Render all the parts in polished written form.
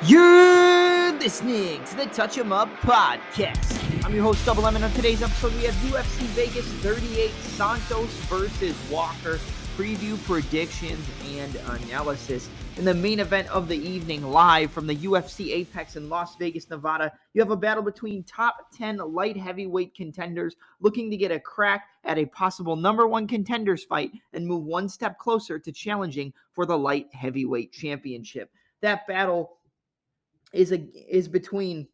You're listening to the Touch 'em Up podcast. I'm your host, Double M, and on today's episode, we have UFC Vegas 38, Santos versus Walker, preview, predictions, and analysis. In the main event of the evening, live from the UFC Apex in Las Vegas, Nevada, you have a battle between top 10 light heavyweight contenders looking to get a crack at a possible number one contenders fight and move one step closer to challenging for the light heavyweight championship. That battle is between,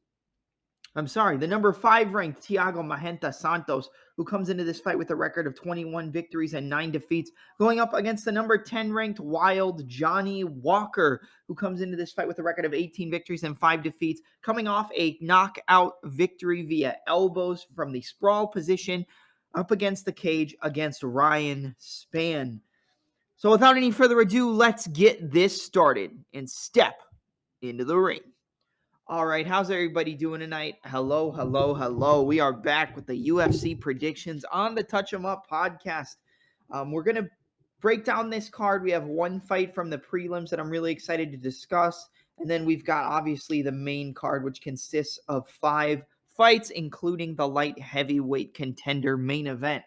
the number 5 ranked Thiago Santos, who comes into this fight with a record of 21 victories and 9 defeats, going up against the number 10 ranked Wild Johnny Walker, who comes into this fight with a record of 18 victories and 5 defeats, coming off a knockout victory via elbows from the sprawl position up against the cage against Ryan Spann. So without any further ado, let's get this started and step into the ring. All right, how's everybody doing tonight? Hello. We are back with the UFC predictions on the Touch 'em Up podcast. We're going to break down this card. We have one fight from the prelims that I'm really excited to discuss. And then we've got, obviously, the main card, which consists of 5 fights, including the light heavyweight contender main event.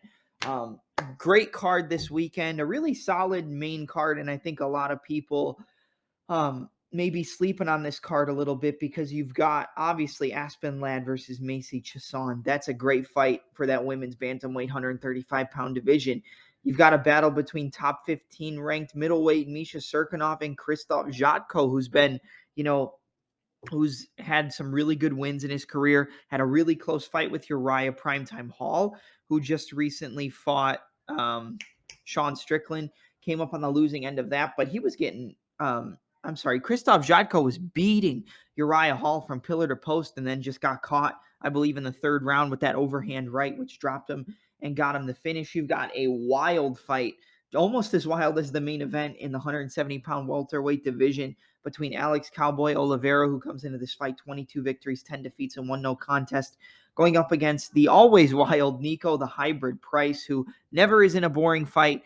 Great card this weekend, a really solid main card, and I think a lot of people maybe sleeping on this card a little bit because you've got, obviously, Aspen Ladd versus Macy Chiasson. That's a great fight for that women's bantamweight 135-pound division. You've got a battle between top 15 ranked middleweight Misha Cirkunov and Krzysztof Jotko, who's had some really good wins in his career, had a really close fight with Uriah Primetime Hall, who just recently fought Sean Strickland, came up on the losing end of that, but he was getting Krzysztof Jotko was beating Uriah Hall from pillar to post and then just got caught, I believe, in the 3rd round with that overhand right, which dropped him and got him the finish. You've got a wild fight, almost as wild as the main event in the 170-pound welterweight division between Alex Cowboy Oliveira, who comes into this fight 22 victories, 10 defeats, and 1 no contest, going up against the always wild Nico the Hybrid Price, who never is in a boring fight,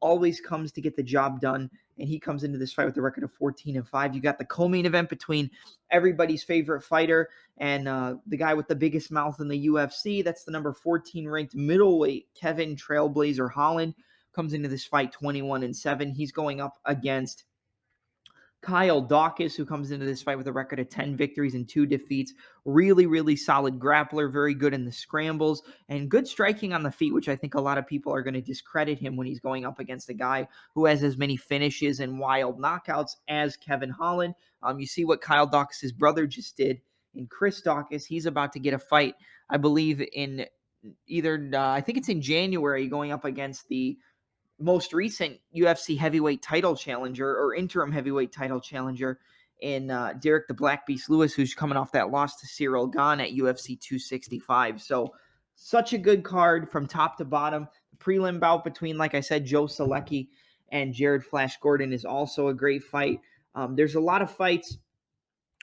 always comes to get the job done. And he comes into this fight with a record of 14-5. You got the co-main event between everybody's favorite fighter and the guy with the biggest mouth in the UFC. That's the number 14 ranked middleweight Kevin Trailblazer Holland. Comes into this fight 21-7. He's going up against Kyle Dawkins, who comes into this fight with a record of 10 victories and 2 defeats. Really, really solid grappler, very good in the scrambles, and good striking on the feet, which I think a lot of people are going to discredit him when he's going up against a guy who has as many finishes and wild knockouts as Kevin Holland. You see what Kyle Dawkins' brother just did in Chris Dawkins. He's about to get a fight, I believe, in I think it's in January, going up against the most recent UFC heavyweight title challenger or interim heavyweight title challenger in Derek the Black Beast Lewis, who's coming off that loss to Cyril Gane at UFC 265. So such a good card from top to bottom. The prelim bout between, like I said, Joe Selecki and Jared Flash Gordon is also a great fight. There's a lot of fights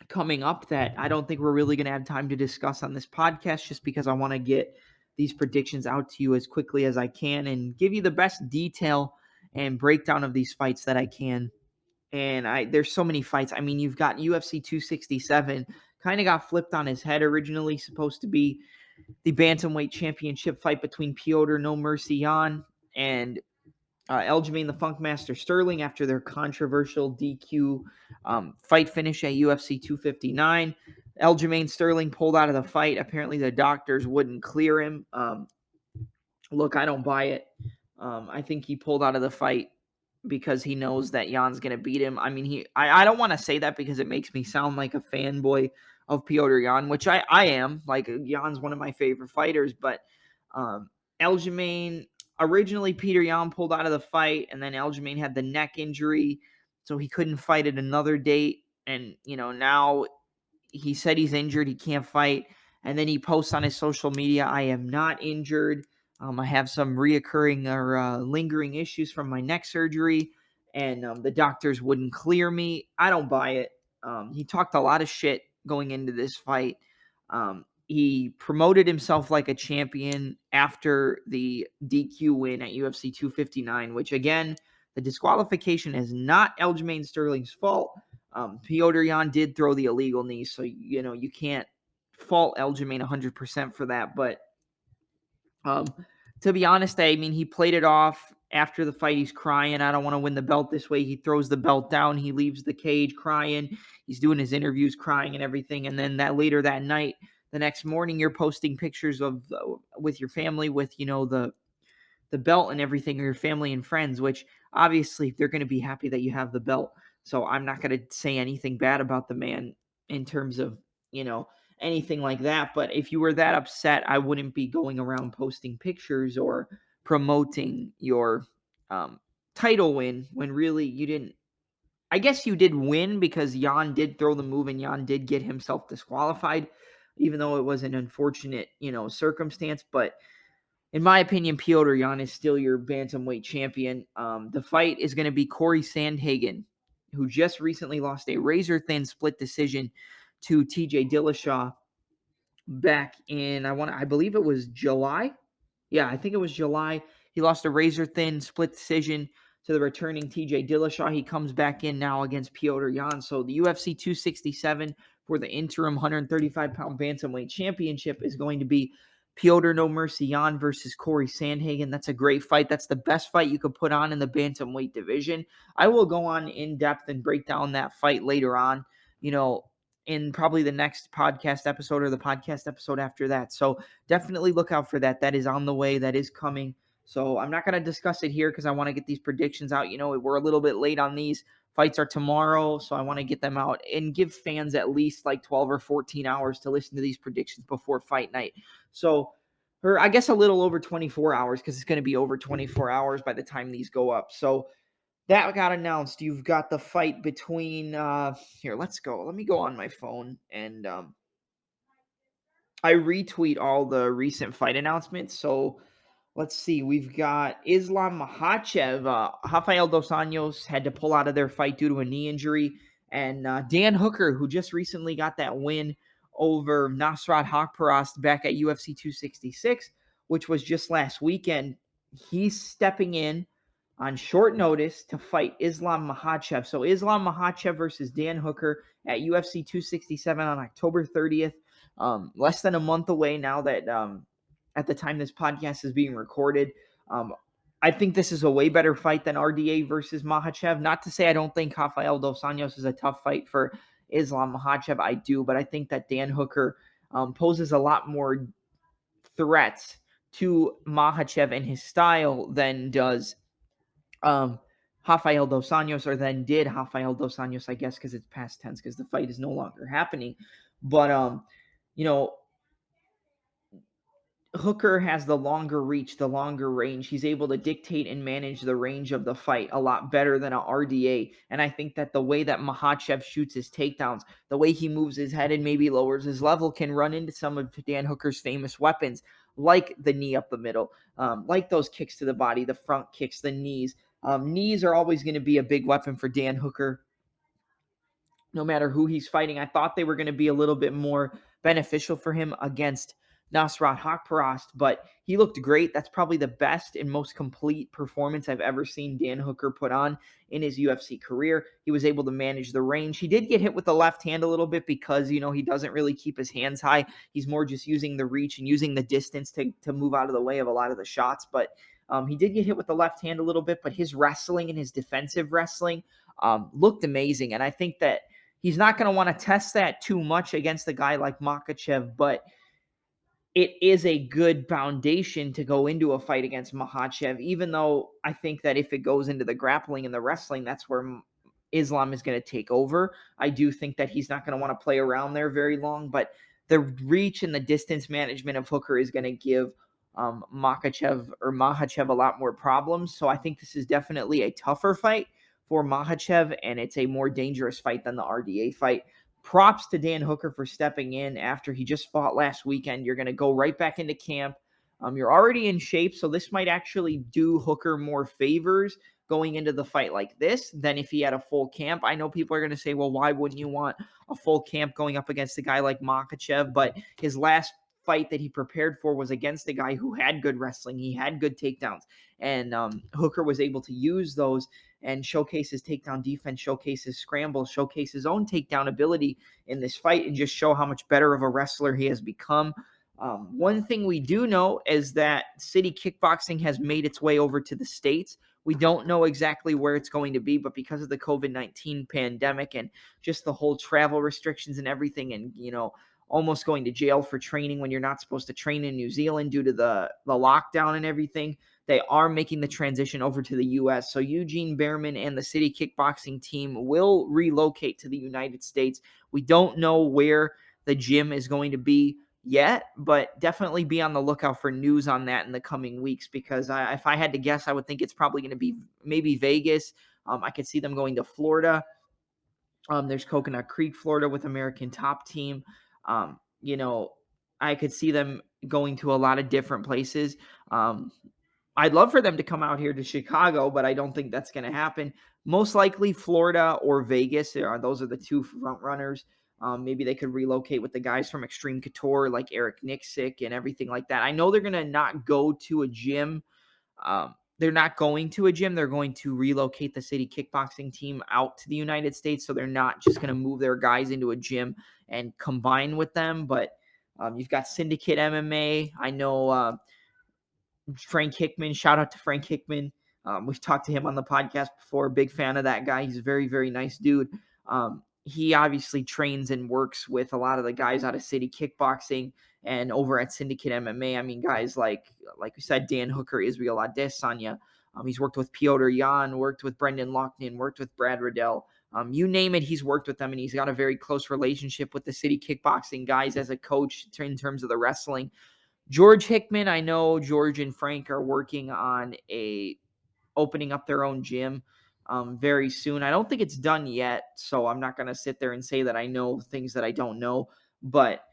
coming up that I don't think we're really going to have time to discuss on this podcast, just because I want to get these predictions out to you as quickly as I can and give you the best detail and breakdown of these fights that I can. And there's so many fights. I mean, you've got UFC 267, kind of got flipped on his head. Originally supposed to be the bantamweight championship fight between Piotr No Mercy Jan and Aljamain the Funkmaster Sterling after their controversial DQ fight finish at UFC 259. Aljamain Sterling pulled out of the fight. Apparently, the doctors wouldn't clear him. Look, I don't buy it. I think he pulled out of the fight because he knows that Jan's going to beat him. I mean, I don't want to say that because it makes me sound like a fanboy of Piotr Jan, which I am. Like, Jan's one of my favorite fighters, but Aljamain, originally Peter Yan pulled out of the fight, and then Aljamain had the neck injury, so he couldn't fight at another date. And, now he said he's injured, he can't fight. And then he posts on his social media, I am not injured. I have some reoccurring or lingering issues from my neck surgery, and the doctors wouldn't clear me. I don't buy it. He talked a lot of shit going into this fight. He promoted himself like a champion after the DQ win at UFC 259, which, again, the disqualification is not Aljamain Sterling's fault. Petr Yan did throw the illegal knee, so you can't fault Aljamain 100% for that. But to be honest, I mean, he played it off after the fight. He's crying. I don't want to win the belt this way. He throws the belt down. He leaves the cage crying. He's doing his interviews crying and everything. And then later that night, the next morning, you're posting pictures of with your family with the belt and everything, or your family and friends, which obviously they're going to be happy that you have the belt. So I'm not going to say anything bad about the man in terms of, anything like that. But if you were that upset, I wouldn't be going around posting pictures or promoting your title win when really you didn't. I guess you did win because Jan did throw the move and Jan did get himself disqualified, even though it was an unfortunate, circumstance. But in my opinion, Petr Yan is still your bantamweight champion. The fight is going to be Corey Sandhagen, who just recently lost a razor-thin split decision to TJ Dillashaw back in, I believe it was July. Yeah, I think it was July. He lost a razor-thin split decision to the returning TJ Dillashaw. He comes back in now against Petr Yan. So the UFC 267 for the interim 135-pound bantamweight championship is going to be Petr No Mercy Yan versus Corey Sandhagen. That's a great fight. That's the best fight you could put on in the bantamweight division. I will go on in depth and break down that fight later on, in probably the next podcast episode or the podcast episode after that. So definitely look out for that. That is on the way. That is coming. So I'm not going to discuss it here because I want to get these predictions out. We're a little bit late on these. Fights are tomorrow, so I want to get them out and give fans at least like 12 or 14 hours to listen to these predictions before fight night. So, or I guess a little over 24 hours because it's going to be over 24 hours by the time these go up. So that got announced. You've got the fight between here, let's go. Let me go on my phone and I retweet all the recent fight announcements. So let's see. We've got Islam Makhachev. Rafael Dos Anjos had to pull out of their fight due to a knee injury. And Dan Hooker, who just recently got that win over Nasrat Haqparast back at UFC 266, which was just last weekend. He's stepping in on short notice to fight Islam Makhachev. So Islam Makhachev versus Dan Hooker at UFC 267 on October 30th. Less than a month away now that at the time this podcast is being recorded. I think this is a way better fight than RDA versus Makhachev. Not to say I don't think Rafael Dos Anjos is a tough fight for Islam Makhachev. I do, but I think that Dan Hooker poses a lot more threats to Makhachev and his style than does Rafael Dos Anjos, or then did Rafael Dos Anjos, I guess, because it's past tense because the fight is no longer happening. But, Hooker has the longer reach, the longer range. He's able to dictate and manage the range of the fight a lot better than a RDA. And I think that the way that Makhachev shoots his takedowns, the way he moves his head and maybe lowers his level can run into some of Dan Hooker's famous weapons, like the knee up the middle, like those kicks to the body, the front kicks, the knees. Knees are always going to be a big weapon for Dan Hooker, no matter who he's fighting. I thought they were going to be a little bit more beneficial for him against Nasrat Haqparast, but he looked great. That's probably the best and most complete performance I've ever seen Dan Hooker put on in his UFC career. He was able to manage the range. He did get hit with the left hand a little bit because, he doesn't really keep his hands high. He's more just using the reach and using the distance to move out of the way of a lot of the shots. But he did get hit with the left hand a little bit, but his wrestling and his defensive wrestling looked amazing. And I think that he's not going to want to test that too much against a guy like Makhachev, but it is a good foundation to go into a fight against Makhachev, even though I think that if it goes into the grappling and the wrestling, that's where Islam is going to take over. I do think that he's not going to want to play around there very long, but the reach and the distance management of Hooker is going to give Makhachev a lot more problems. So I think this is definitely a tougher fight for Makhachev, and it's a more dangerous fight than the RDA fight. Props to Dan Hooker for stepping in after he just fought last weekend. You're going to go right back into camp. You're already in shape, so this might actually do Hooker more favors going into the fight like this than if he had a full camp. I know people are going to say, well, why wouldn't you want a full camp going up against a guy like Makhachev? But his last fight that he prepared for was against a guy who had good wrestling. He had good takedowns, and Hooker was able to use those and showcase his takedown defense, showcase his scramble, showcase his own takedown ability in this fight, and just show how much better of a wrestler he has become. One thing we do know is that City Kickboxing has made its way over to the States. We don't know exactly where it's going to be, but because of the COVID-19 pandemic and just the whole travel restrictions and everything, and, almost going to jail for training when you're not supposed to train in New Zealand due to the lockdown and everything, they are making the transition over to the U.S. So Eugene Behrman and the City Kickboxing team will relocate to the United States. We don't know where the gym is going to be yet, but definitely be on the lookout for news on that in the coming weeks, because if I had to guess, I would think it's probably going to be maybe Vegas. I could see them going to Florida. There's Coconut Creek, Florida, with American Top Team. Um, you know, I could see them going to a lot of different places. I'd love for them to come out here to Chicago, but I don't think that's going to happen. Most likely Florida or Vegas. Those are the two front runners. Maybe they could relocate with the guys from Extreme Couture, like Eric Nixick and everything like that. I know they're going to not go to a gym. They're not going to a gym. They're going to relocate the City Kickboxing team out to the United States. So they're not just going to move their guys into a gym and combine with them. But you've got Syndicate MMA. I know Frank Hickman. Shout out to Frank Hickman. We've talked to him on the podcast before. Big fan of that guy. He's a very, very nice dude. He obviously trains and works with a lot of the guys out of City Kickboxing and over at Syndicate MMA. I mean, guys like we said, Dan Hooker, Israel Adesanya. He's worked with Piotr Jan, worked with Brendan Loughnane, worked with Brad Riddell. You name it, he's worked with them, and he's got a very close relationship with the City Kickboxing guys as a coach in terms of the wrestling. George Hickman, I know George and Frank are working on opening up their own gym very soon. I don't think it's done yet, so I'm not going to sit there and say that I know things that I don't know, but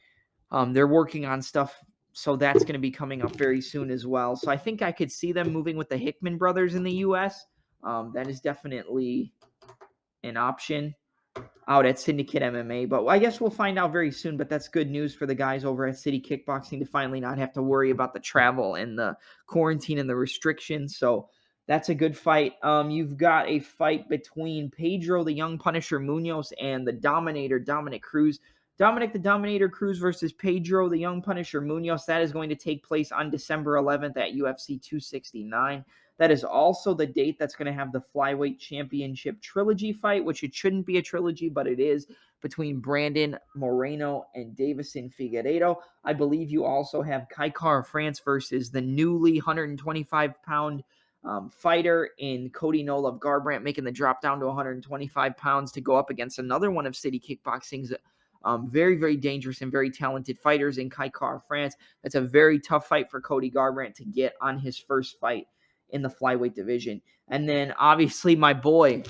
they're working on stuff, so that's going to be coming up very soon as well. So I think I could see them moving with the Hickman brothers in the U.S. That is definitely an option out at Syndicate MMA, but I guess we'll find out very soon. But that's good news for the guys over at City Kickboxing to finally not have to worry about the travel and the quarantine and the restrictions. So that's a good fight. You've got a fight between Pedro the Young Punisher Munoz and the Dominator Dominic Cruz. Dominic the Dominator Cruz versus Pedro the Young Punisher Munoz. That is going to take place on December 11th at UFC 269. That is also the date that's going to have the Flyweight Championship trilogy fight, which it shouldn't be a trilogy, but it is, between Brandon Moreno and Davison Figueiredo. I believe you also have Kai Kara France versus the newly 125-pound fighter in Cody Nolov Garbrandt, making the drop down to 125 pounds to go up against another one of City Kickboxing's very, very dangerous and very talented fighters in Kai Kara France. That's a very tough fight for Cody Garbrandt to get on his first fight in the flyweight division. And then obviously my boy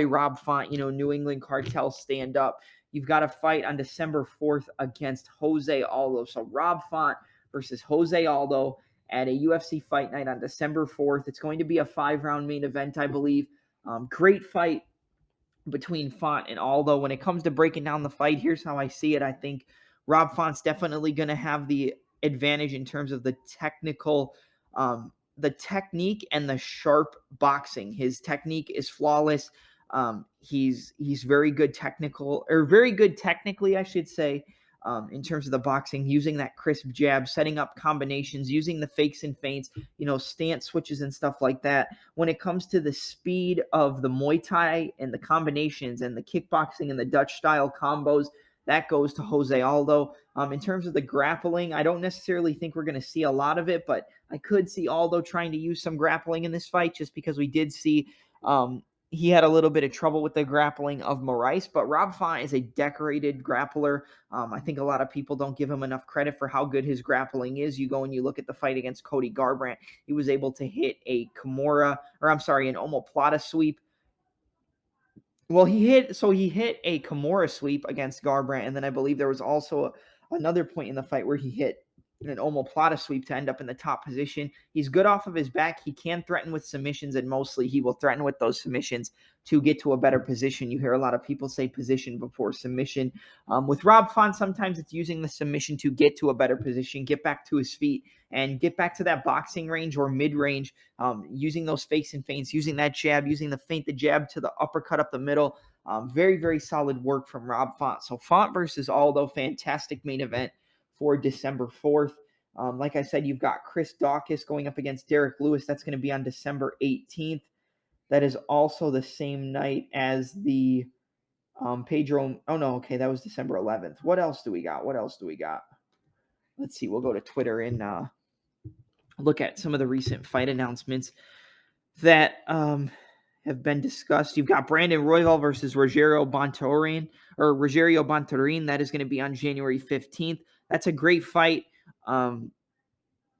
Rob Font, New England Cartel stand up. You've got a fight on December 4th against Jose Aldo. So Rob Font versus Jose Aldo at a UFC fight night on December 4th. It's going to be a 5-round main event, I believe. Great fight between Font and Aldo. When it comes to breaking down the fight, here's how I see it. I think Rob Font's definitely going to have the advantage in terms of the technical the technique and the sharp boxing. His technique is flawless. He's very good technically, I should say, in terms of the boxing, using that crisp jab, setting up combinations, using the fakes and feints, stance switches and stuff like that. When it comes to the speed of the Muay Thai and the combinations and the kickboxing and the Dutch style combos, that goes to Jose Aldo. In terms of the grappling, I don't necessarily think we're going to see a lot of it, but I could see Aldo trying to use some grappling in this fight, just because we did see he had a little bit of trouble with the grappling of Moises. But Rob Font is a decorated grappler. I think a lot of people don't give him enough credit for how good his grappling is. You go and you look at the fight against Cody Garbrandt, he was able to hit an omoplata sweep. Well, he hit a Kimura sweep against Garbrandt, and then I believe there was also another point in the fight where he hit an omoplata sweep to end up in the top position. He's good off of his back. He can threaten with submissions, and mostly he will threaten with those submissions to get to a better position. You hear a lot of people say position before submission. With Rob Font, sometimes it's using the submission to get to a better position, get back to his feet, and get back to that boxing range or mid-range, using those fakes and feints, using that jab, using the feint, the jab to the uppercut up the middle. Very, very solid work from Rob Font. So Font versus Aldo, fantastic main event for December 4th. Like I said, you've got Chris Daukaus going up against Derek Lewis. That's going to be on December 18th. That is also the same night as the Pedro. Oh, no. Okay. That was December 11th. What else do we got? Let's see. We'll go to Twitter and look at some of the recent fight announcements that have been discussed. You've got Brandon Royval versus Rogero Bontorin. That is going to be on January 15th. That's a great fight.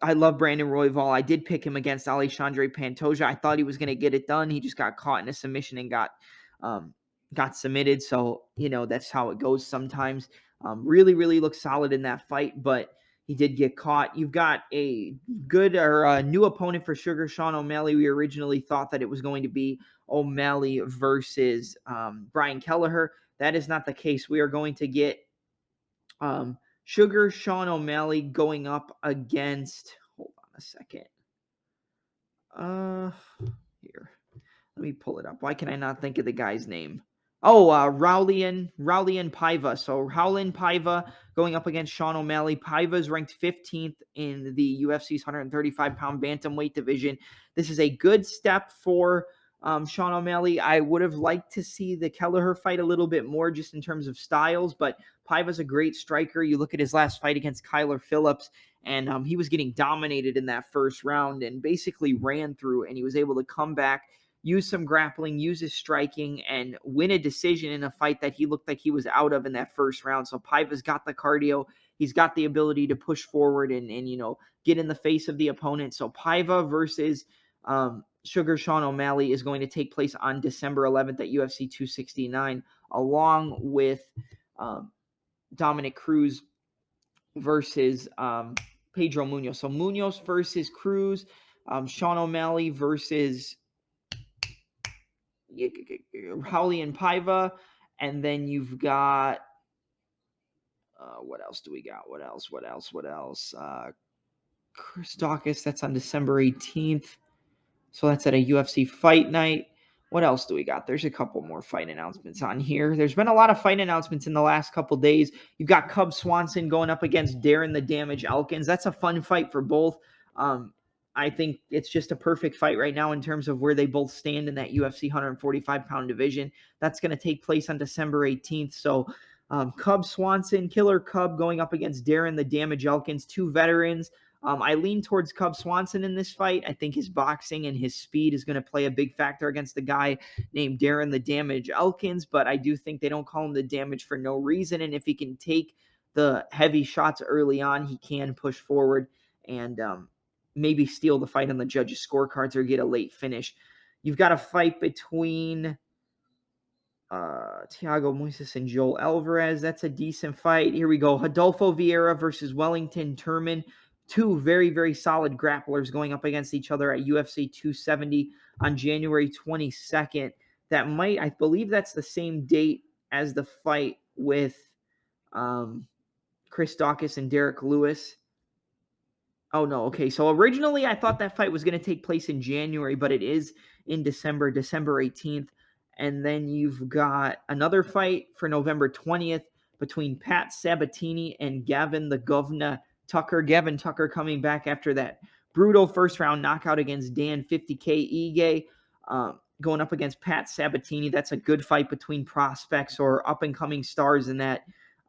I love Brandon Royval. I did pick him against Alexandre Pantoja. I thought he was going to get it done. He just got caught in a submission and got submitted. So, that's how it goes sometimes. Really, really looked solid in that fight, but he did get caught. You've got a good new opponent for Sugar Sean O'Malley. We originally thought that it was going to be O'Malley versus Brian Kelleher. That is not the case. We are going to get Sugar Sean O'Malley going up against, hold on a second. Here. Let me pull it up. Why can I not think of the guy's name? Oh, Raulian Paiva. So Raulian Paiva going up against Sean O'Malley. Paiva is ranked 15th in the UFC's 135-pound bantamweight division. This is a good step for Sean O'Malley. I would have liked to see the Kelleher fight a little bit more just in terms of styles, but Paiva's a great striker. You look at his last fight against Kyler Phillips, and he was getting dominated in that first round and basically ran through, and he was able to come back, use some grappling, use his striking, and win a decision in a fight that he looked like he was out of in that first round. So Paiva's got the cardio. He's got the ability to push forward and get in the face of the opponent. So Paiva versus Sugar Sean O'Malley is going to take place on December 11th at UFC 269, along with Dominic Cruz versus Pedro Munoz. So Munoz versus Cruz, Sean O'Malley versus Raulian Paiva, and then you've got what else do we got? What else? Chris Daukaus, that's on December 18th. So that's at a UFC fight night. What else do we got? There's a couple more fight announcements on here. There's been a lot of fight announcements in the last couple days. You've got Cub Swanson going up against Darren the Damage Elkins. That's a fun fight for both. I think it's just a perfect fight right now in terms of where they both stand in that UFC 145-pound division. That's going to take place on December 18th. So Cub Swanson, Killer Cub, going up against Darren the Damage Elkins, two veterans. I lean towards Cub Swanson in this fight. I think his boxing and his speed is going to play a big factor against the guy named Darren the Damage Elkins, but I do think they don't call him the Damage for no reason, and if he can take the heavy shots early on, he can push forward and maybe steal the fight on the judges' scorecards or get a late finish. You've got a fight between Thiago Moises and Joel Alvarez. That's a decent fight. Here we go. Adolfo Vieira versus Wellington Turman. Two very, very solid grapplers going up against each other at UFC 270 on January 22nd. I believe that's the same date as the fight with Chris Daukaus and Derek Lewis. Oh, no. Okay. So originally I thought that fight was going to take place in January, but it is in December 18th. And then you've got another fight for November 20th between Pat Sabatini and Gavin the Governor Tucker. Gavin Tucker coming back after that brutal first-round knockout against Dan 50K Ige, going up against Pat Sabatini. That's a good fight between prospects or up-and-coming stars in that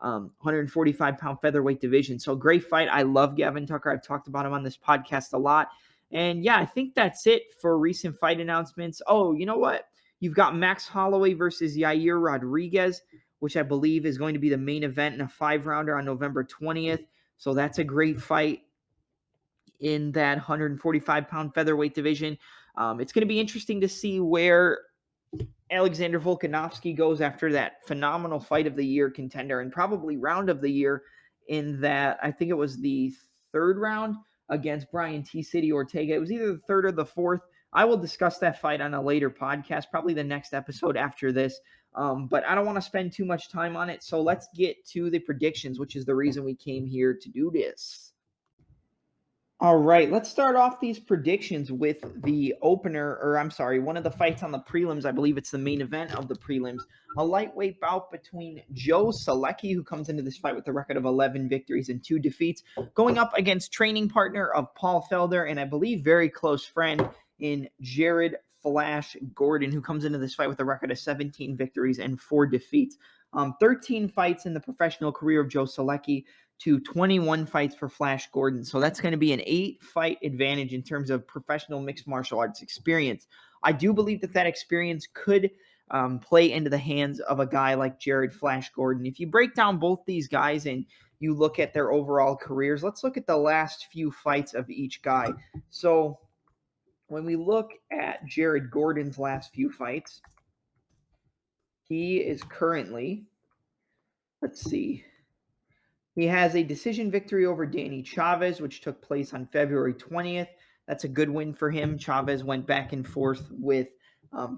145-pound featherweight division. So great fight. I love Gavin Tucker. I've talked about him on this podcast a lot. And yeah, I think that's it for recent fight announcements. Oh, you know what? You've got Max Holloway versus Yair Rodriguez, which I believe is going to be the main event in a 5-rounder on November 20th. So that's a great fight in that 145-pound featherweight division. It's going to be interesting to see where Alexander Volkanovski goes after that phenomenal fight of the year contender and probably round of the year in that, I think it was the third round against Brian T. City Ortega. It was either the third or the fourth. I will discuss that fight on a later podcast, probably the next episode after this. But I don't want to spend too much time on it. So let's get to the predictions, which is the reason we came here to do this. All right, let's start off these predictions with the opener, or I'm sorry, one of the fights on the prelims. I believe it's the main event of the prelims. A lightweight bout between Joe Solecki, who comes into this fight with a record of 11 victories and 2 defeats, going up against training partner of Paul Felder and I believe very close friend in Jared Flash Gordon, who comes into this fight with a record of 17 victories and 4 defeats. 13 fights in the professional career of Joe Solecki to 21 fights for Flash Gordon. So that's going to be an 8-fight advantage in terms of professional mixed martial arts experience. I do believe that experience could play into the hands of a guy like Jared Flash Gordon. If you break down both these guys and you look at their overall careers, let's look at the last few fights of each guy. So when we look at Jared Gordon's last few fights, he is currently, let's see, he has a decision victory over Danny Chavez, which took place on February 20th. That's a good win for him. Chavez went back and forth with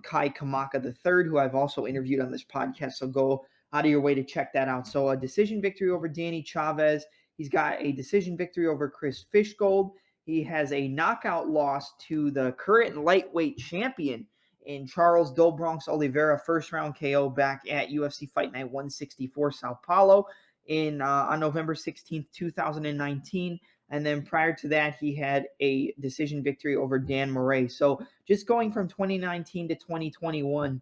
Kai Kamaka III, who I've also interviewed on this podcast. So go out of your way to check that out. So a decision victory over Danny Chavez. He's got a decision victory over Chris Fishgold. He has a knockout loss to the current lightweight champion in Charles Do Bronx Oliveira, first-round KO back at UFC Fight Night 164 Sao Paulo on November 16th, 2019. And then prior to that, he had a decision victory over Dan Murray. So just going from 2019 to 2021,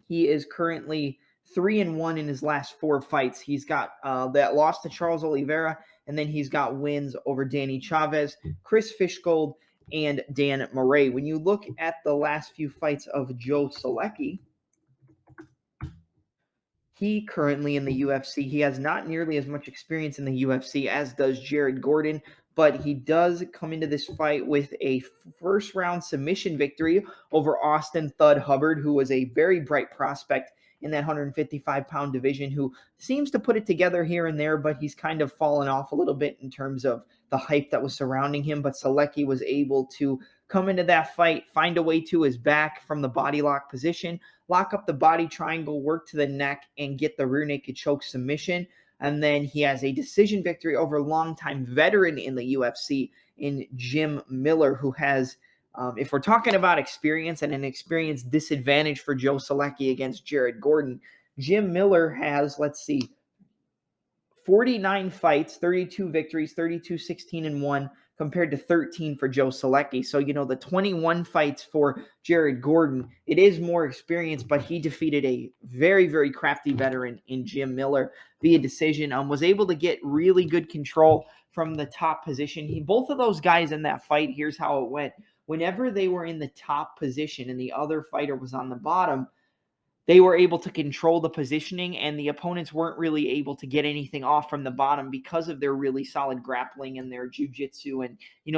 he is currently 3-1 in his last 4 fights. He's got that loss to Charles Oliveira, and then he's got wins over Danny Chavez, Chris Fishgold, and Dan Murray. When you look at the last few fights of Joe Solecki, he currently in the UFC, he has not nearly as much experience in the UFC as does Jared Gordon, but he does come into this fight with a first-round submission victory over Austin Thud Hubbard, who was a very bright prospect in that 155-pound division, who seems to put it together here and there, but he's kind of fallen off a little bit in terms of the hype that was surrounding him. But Solecki was able to come into that fight, find a way to his back from the body lock position, lock up the body triangle, work to the neck, and get the rear naked choke submission. And then he has a decision victory over longtime veteran in the UFC in Jim Miller, who has, if we're talking about experience and an experience disadvantage for Joe Solecki against Jared Gordon, Jim Miller has, 49 fights, 32 victories, 32 16-1, compared to 13 for Joe Solecki. So, the 21 fights for Jared Gordon, it is more experience, but he defeated a very, very crafty veteran in Jim Miller via decision. Was able to get really good control from the top position. Both of those guys in that fight, here's how it went. Whenever they were in the top position and the other fighter was on the bottom, they were able to control the positioning, and the opponents weren't really able to get anything off from the bottom because of their really solid grappling and their jiu-jitsu and,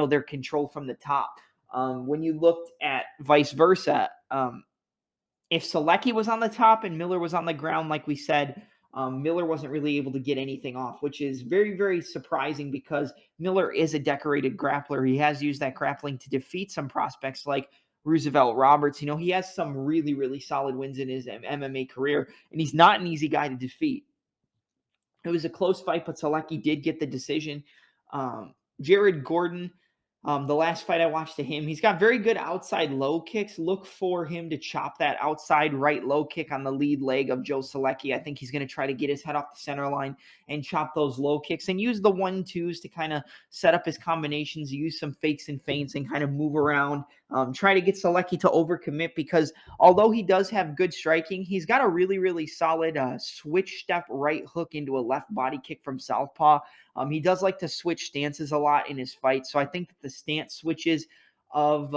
their control from the top. When you looked at vice versa, if Solecki was on the top and Miller was on the ground, like we said, Miller wasn't really able to get anything off, which is very, very surprising because Miller is a decorated grappler. He has used that grappling to defeat some prospects like Roosevelt Roberts. He has some really, really solid wins in his MMA career, and he's not an easy guy to defeat. It was a close fight, but Solecki did get the decision. Jared Gordon, the last fight I watched to him, he's got very good outside low kicks. Look for him to chop that outside right low kick on the lead leg of Joe Solecki. I think he's going to try to get his head off the center line and chop those low kicks and use the 1-2s to kind of set up his combinations, use some fakes and feints and kind of move around. Try to get Solecki to overcommit because although he does have good striking, he's got a really, really solid switch step right hook into a left body kick from southpaw. He does like to switch stances a lot in his fight, so I think that the stance switches of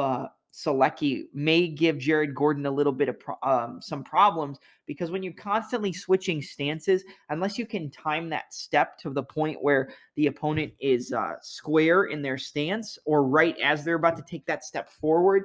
Solecki may give Jared Gordon a little bit of some problems because when you're constantly switching stances, unless you can time that step to the point where the opponent is square in their stance or right as they're about to take that step forward,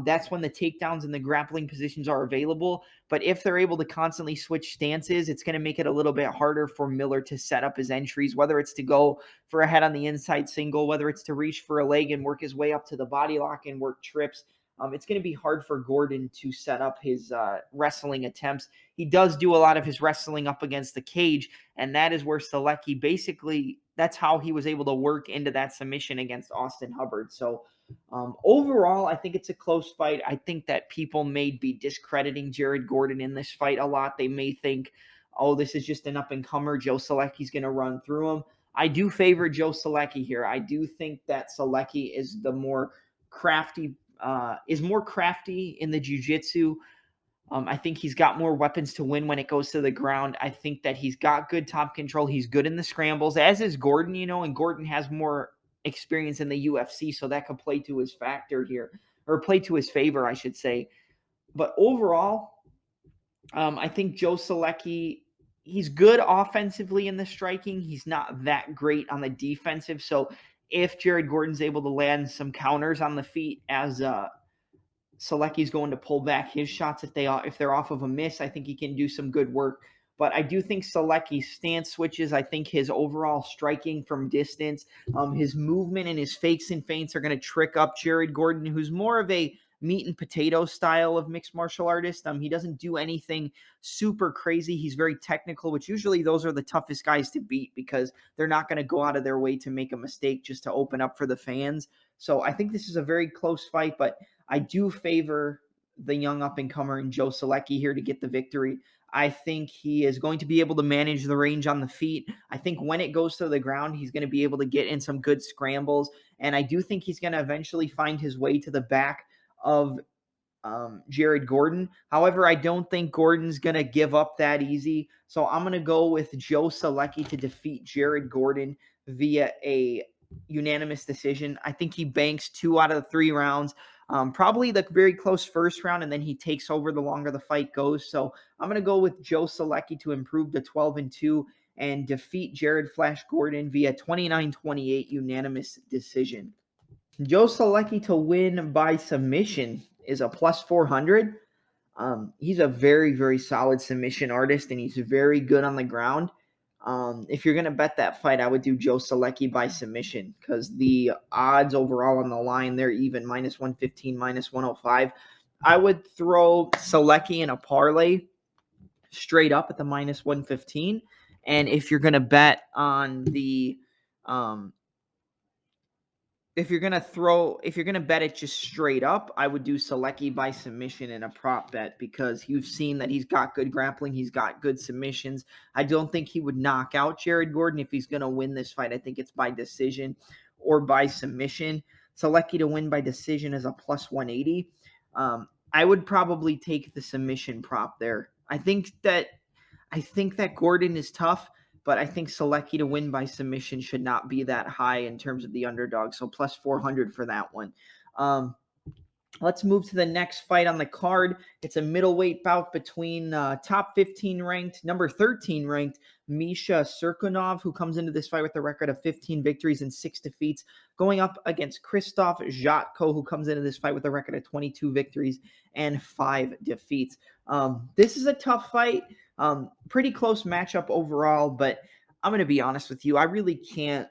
That's when the takedowns and the grappling positions are available. But if they're able to constantly switch stances, it's going to make it a little bit harder for Miller to set up his entries, whether it's to go for a head on the inside single, whether it's to reach for a leg and work his way up to the body lock and work trips. It's going to be hard for Gordon to set up his wrestling attempts. He does do a lot of his wrestling up against the cage, and that is where Selecki basically, that's how he was able to work into that submission against Austin Hubbard. So overall, I think it's a close fight. I think that people may be discrediting Jared Gordon in this fight a lot. They may think, oh, this is just an up-and-comer. Joe Selecki's going to run through him. I do favor Joe Selecki here. I do think that Selecki is the more crafty in the jiu-jitsu. I think he's got more weapons to win when it goes to the ground. I think that he's got good top control. He's good in the scrambles, as is Gordon, and Gordon has more experience in the UFC, so that could play to his factor here, or play to his favor, I should say. But overall, I think Joe Selecki, he's good offensively in the striking. He's not that great on the defensive. So if Jared Gordon's able to land some counters on the feet as Selecki's going to pull back his shots, if they're off of a miss, I think he can do some good work. But I do think Selecki's stance switches, I think his overall striking from distance, his movement and his fakes and feints are going to trick up Jared Gordon, who's more of a meat and potato style of mixed martial artist. He doesn't do anything super crazy. He's very technical, which usually those are the toughest guys to beat because they're not going to go out of their way to make a mistake just to open up for the fans. So I think this is a very close fight, but I do favor the young up-and-comer in Joe Selecki here to get the victory. I think he is going to be able to manage the range on the feet. I think when it goes to the ground, he's going to be able to get in some good scrambles. And I do think he's going to eventually find his way to the back of Jared Gordon. However, I don't think Gordon's going to give up that easy. So I'm going to go with Joe Selecki to defeat Jared Gordon via a unanimous decision. I think he banks 2 out of the 3 rounds. Probably the very close first round, and then he takes over the longer the fight goes. So I'm going to go with Joe Selecki to improve to 12-2 and defeat Jared Flash Gordon via 29-28 unanimous decision. Joe Selecki to win by submission is a plus 400. He's a very, very solid submission artist, and he's very good on the ground. If you're going to bet that fight, I would do Joe Selecki by submission because the odds overall on the line, they're even minus 115, minus 105. I would throw Selecki in a parlay straight up at the minus 115. And if you're going to bet on the if you're gonna bet it just straight up, I would do Selecki by submission in a prop bet because you've seen that he's got good grappling, he's got good submissions. I don't think he would knock out Jared Gordon if he's gonna win this fight. I think it's by decision or by submission. Selecki to win by decision is a plus 180. I would probably take the submission prop there. I think that Gordon is tough, but I think Selecki to win by submission should not be that high in terms of the underdog. So plus 400 for that one. Let's move to the next fight on the card. It's a middleweight bout between top 15 ranked, number 13 ranked Misha Cirkunov, who comes into this fight with a record of 15 victories and 6 defeats, going up against Krzysztof Jotko, who comes into this fight with a record of 22 victories and 5 defeats. This is a tough fight. Pretty close matchup overall, but I'm going to be honest with you. I really can't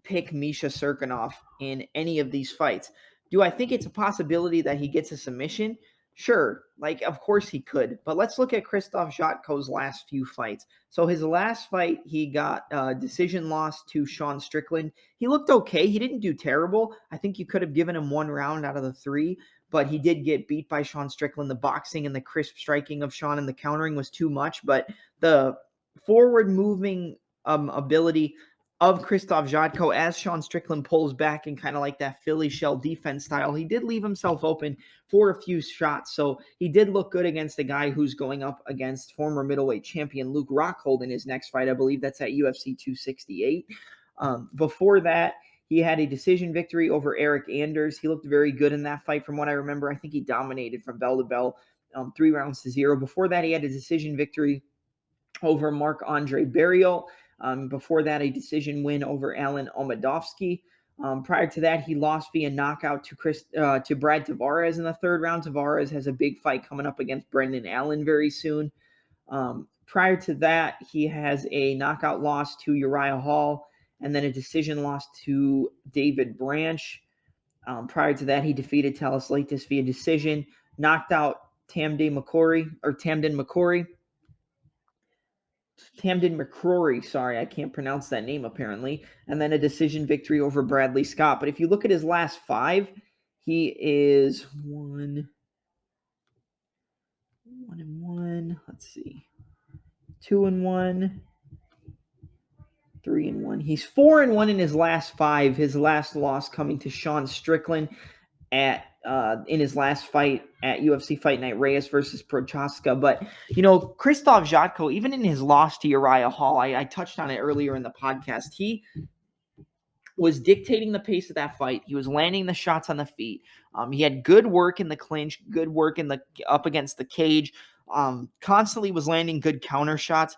pick Misha Cirkunov in any of these fights. Do I think it's a possibility that he gets a submission? Sure. Of course he could. But let's look at Krzysztof Jotko's last few fights. So his last fight, he got a decision loss to Sean Strickland. He looked okay. He didn't do terrible. I think you could have given him 1 round out of the 3. But he did get beat by Sean Strickland. The boxing and the crisp striking of Sean and the countering was too much. But the forward moving ability of Krzysztof Jotko as Sean Strickland pulls back in kind of like that Philly shell defense style, he did leave himself open for a few shots. So he did look good against a guy who's going up against former middleweight champion Luke Rockhold in his next fight. I believe that's at UFC 268. Before that, he had a decision victory over Eric Anders. He looked very good in that fight from what I remember. I think he dominated from bell to bell, 3 rounds to 0. Before that, he had a decision victory over Marc-Andre Barriault. Before that, a decision win over Alan Omadovsky. Prior to that, he lost via knockout to Brad Tavares in the third round. Tavares has a big fight coming up against Brendan Allen very soon. Prior to that, he has a knockout loss to Uriah Hall and then a decision loss to David Branch. Prior to that, he defeated Talis Laitis via decision, knocked out Tamden McCrory, sorry, I can't pronounce that name apparently, and then a decision victory over Bradley Scott. But if you look at his last 5, he is 1-1. Let's see. 2-1, 3-1. He's 4-1 in his last 5. His last loss coming to Sean Strickland in his last fight at UFC Fight Night, Reyes versus Prochaska. But, Krzysztof Jotko, even in his loss to Uriah Hall, I touched on it earlier in the podcast, he was dictating the pace of that fight. He was landing the shots on the feet. He had good work in the clinch, good work in the up against the cage, constantly was landing good counter shots.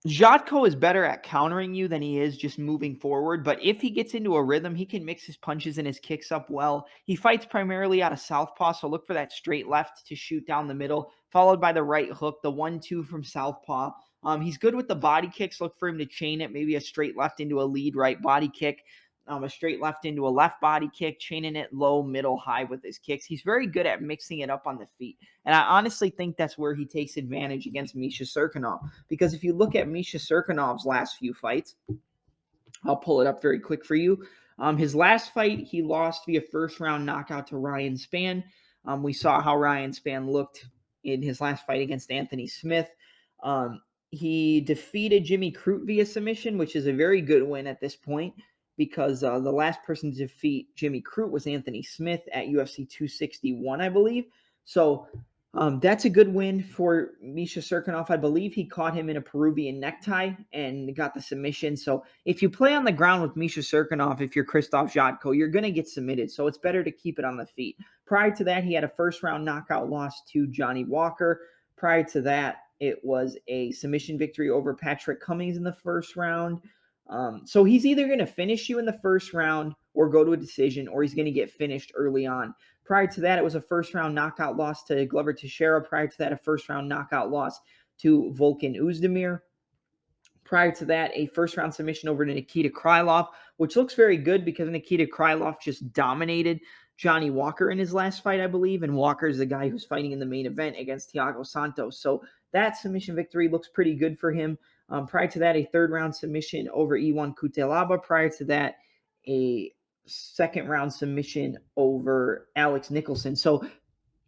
Jotko is better at countering you than he is just moving forward, but if he gets into a rhythm, he can mix his punches and his kicks up well. He fights primarily out of southpaw, so look for that straight left to shoot down the middle, followed by the right hook, the 1-2 from southpaw. He's good with the body kicks. Look for him to chain it, maybe a straight left into a lead right body kick, a straight left into a left body kick, chaining it low, middle, high with his kicks. He's very good at mixing it up on the feet. And I honestly think that's where he takes advantage against Misha Cirkunov. Because if you look at Misha Cirkunov's last few fights, I'll pull it up very quick for you. His last fight, he lost via first-round knockout to Ryan Spann. We saw how Ryan Spann looked in his last fight against Anthony Smith. He defeated Jimmy Crute via submission, which is a very good win at this point, because the last person to defeat Jimmy Crute was Anthony Smith at UFC 261, I believe. So that's a good win for Misha Cirkunov. I believe he caught him in a Peruvian necktie and got the submission. So if you play on the ground with Misha Cirkunov, if you're Krzysztof Jotko, you're going to get submitted. So it's better to keep it on the feet. Prior to that, he had a first-round knockout loss to Johnny Walker. Prior to that, it was a submission victory over Patrick Cummings in the first round. So he's either going to finish you in the first round or go to a decision, or he's going to get finished early on. Prior to that, it was a first-round knockout loss to Glover Teixeira. Prior to that, a first-round knockout loss to Volkan Oezdemir. Prior to that, a first-round submission over to Nikita Krylov, which looks very good because Nikita Krylov just dominated Johnny Walker in his last fight, I believe, and Walker is the guy who's fighting in the main event against Thiago Santos. So that submission victory looks pretty good for him. Prior to that, a third-round submission over Iwan Kutelaba. Prior to that, a second-round submission over Alex Nicholson. So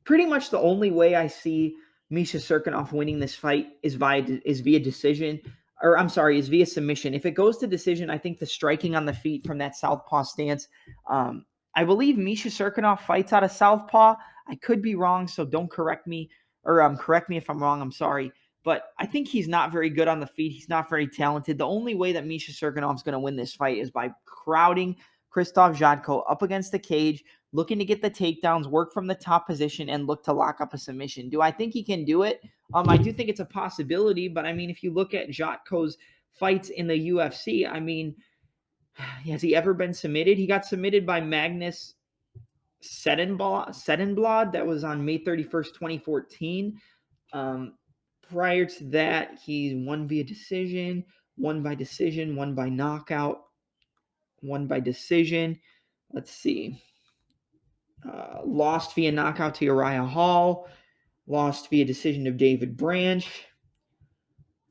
pretty much the only way I see Misha Cirkunov winning this fight is via decision. Is via submission. If it goes to decision, I think the striking on the feet from that southpaw stance, I believe Misha Cirkunov fights out of southpaw. I could be wrong, so don't correct me, or correct me if I'm wrong. I'm sorry. But I think he's not very good on the feet. He's not very talented. The only way that Misha Cirkunov is going to win this fight is by crowding Krzysztof Jotko up against the cage, looking to get the takedowns, work from the top position, and look to lock up a submission. Do I think he can do it? I do think it's a possibility, but I mean, if you look at Jotko's fights in the UFC, I mean, has he ever been submitted? He got submitted by Magnus Sedenblad. That was on May 31st, 2014. Prior to that, he's won via decision, won by decision, won by knockout, won by decision. Let's see. Lost via knockout to Uriah Hall, lost via decision of David Branch,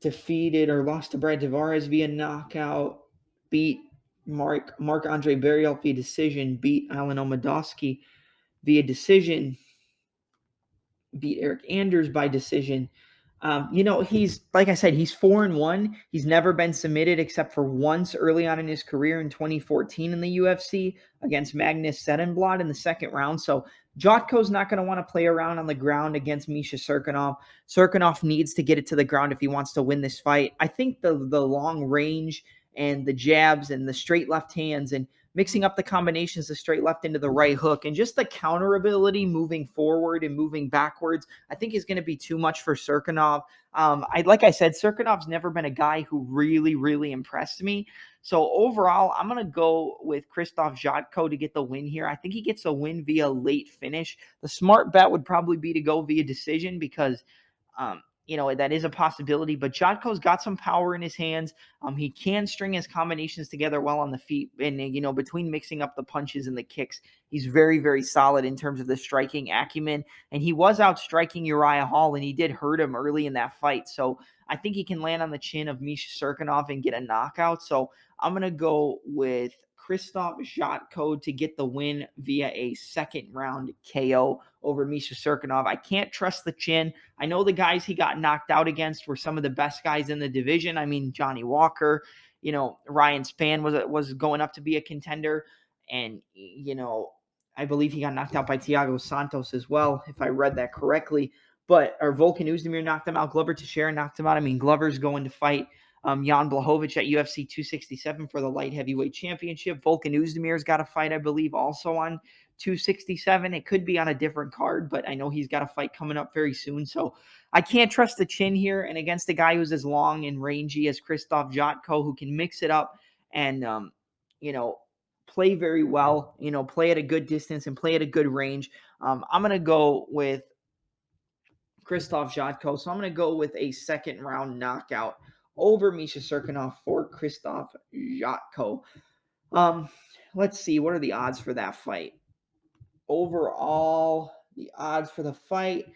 lost to Brad Tavares via knockout, beat Marc-Andre Barriault via decision, beat Alan Omadowski via decision, beat Eric Anders by decision. He's, like I said, he's 4-1. He's never been submitted except for once early on in his career in 2014 in the UFC against Magnus Sedenblad in the second round. So Jotko's not going to want to play around on the ground against Misha Cirkunov. Cirkunov needs to get it to the ground if he wants to win this fight. I think the long range and the jabs and the straight left hands and mixing up the combinations of straight left into the right hook, and just the counter ability moving forward and moving backwards, I think is going to be too much for Cirkunov. Like I said, Cirkunov's never been a guy who really, really impressed me. So overall, I'm going to go with Krzysztof Jotko to get the win here. I think he gets a win via late finish. The smart bet would probably be to go via decision because that is a possibility, but Jotko's got some power in his hands. He can string his combinations together well on the feet, and between mixing up the punches and the kicks, he's very, very solid in terms of the striking acumen. And he was out striking Uriah Hall, and he did hurt him early in that fight. So I think he can land on the chin of Misha Cirkunov and get a knockout. So I'm gonna go with Krzysztof Jotko to get the win via a second round KO over Misha Cirkunov. I can't trust the chin. I know the guys he got knocked out against were some of the best guys in the division. I mean, Johnny Walker, Ryan Spann was going up to be a contender. And, I believe he got knocked out by Thiago Santos as well, if I read that correctly. Or Volkan Oezdemir knocked him out. Glover Teixeira knocked him out. I mean, Glover's going to fight Jan Blachowicz at UFC 267 for the light heavyweight championship. Volkan Oezdemir's got a fight, I believe, also on 267. It could be on a different card, but I know he's got a fight coming up very soon. So I can't trust the chin here. And against a guy who's as long and rangy as Krzysztof Jotko, who can mix it up and, play very well, play at a good distance and play at a good range. I'm going to go with Krzysztof Jotko. So I'm going to go with a second round knockout over Misha Cirkunov for Krzysztof Jotko. Let's see. What are the odds for that fight? Overall, the odds for the fight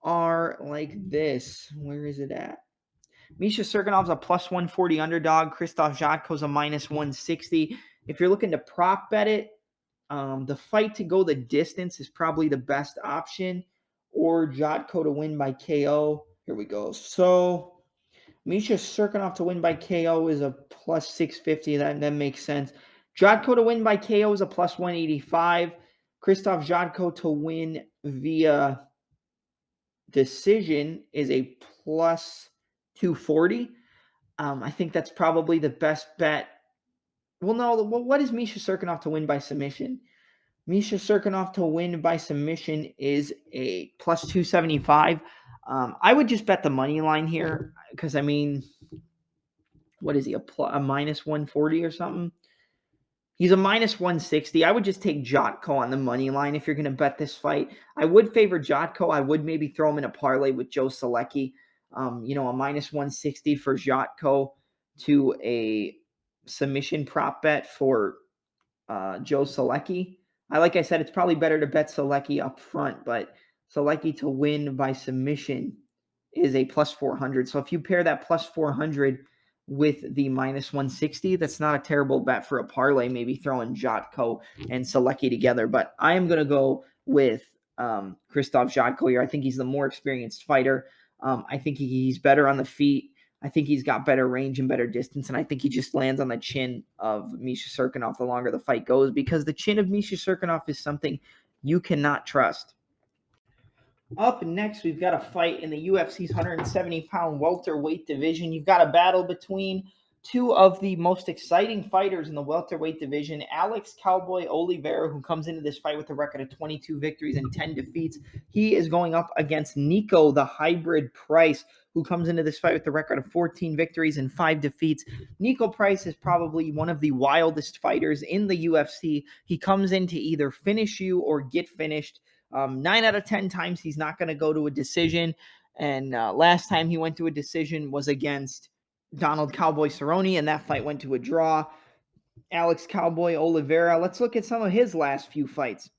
are like this. Where is it at? Misha Cirkunov's a plus 140 underdog. Krzysztof Jotko's a minus 160. If you're looking to prop bet it, the fight to go the distance is probably the best option, or Jotko to win by KO. Here we go. So Misha Cirkunov to win by KO is a plus 650. That makes sense. Jotko to win by KO is a plus 185. Krzysztof Jotko to win via decision is a plus 240. I think that's probably the best bet. Well, no. What is Misha Cirkunov to win by submission? Misha Cirkunov to win by submission is a plus 275. I would just bet the money line here because, I mean, what is he, a minus 140 or something? He's a minus 160. I would just take Jotko on the money line if you're going to bet this fight. I would favor Jotko. I would maybe throw him in a parlay with Joe Solecki. A minus 160 for Jotko to a submission prop bet for Joe Solecki. Like I said, it's probably better to bet Solecki up front, but Solecki to win by submission is a plus 400. So if you pair that plus 400 with the minus 160, that's not a terrible bet for a parlay, maybe throwing Jotko and Solecki together. But I am going to go with Krzysztof Jotko here. I think he's the more experienced fighter. I think he's better on the feet. I think he's got better range and better distance, and I think he just lands on the chin of Misha Cirkunov the longer the fight goes, because the chin of Misha Cirkunov is something you cannot trust. Up next, we've got a fight in the UFC's 170-pound welterweight division. You've got a battle between two of the most exciting fighters in the welterweight division, Alex Cowboy Oliveira, who comes into this fight with a record of 22 victories and 10 defeats. He is going up against Nico, the hybrid Price, who comes into this fight with a record of 14 victories and 5 defeats. Nico Price is probably one of the wildest fighters in the UFC. He comes in to either finish you or get finished. 9 out of 10 times he's not going to go to a decision. And last time he went to a decision was against Donald Cowboy Cerrone, and that fight went to a draw. Alex Cowboy Oliveira, let's look at some of his last few fights.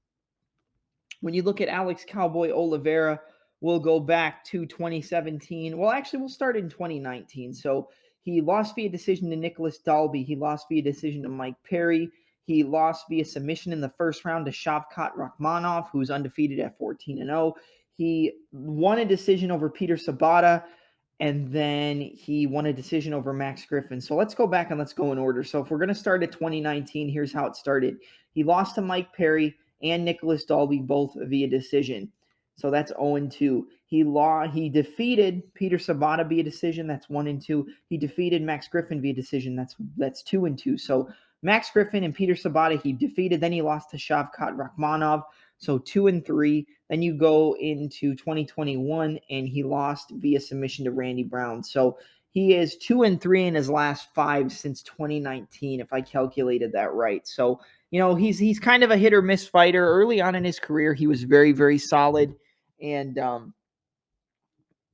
When you look at Alex Cowboy Oliveira, we'll go back to 2017. Well, actually, we'll start in 2019. So he lost via decision to Nicholas Dalby. He lost via decision to Mike Perry. He lost via submission in the first round to Shavkat Rakhmonov, who's undefeated at 14-0. He won a decision over Peter Sabata, and then he won a decision over Max Griffin. So let's go back and let's go in order. So if we're going to start at 2019, here's how it started. He lost to Mike Perry and Nicholas Dalby, both via decision. So that's 0-2. He defeated Peter Sabata via decision. That's 1-2. He defeated Max Griffin via decision. That's 2-2. So Max Griffin and Peter Sabata he defeated. Then he lost to Shavkat Rakhmonov. So 2-3. Then you go into 2021 and he lost via submission to Randy Brown. So he is 2-3 in his last 5 since 2019, if I calculated that right. So he's kind of a hit or miss fighter. Early on in his career, he was very, very solid, and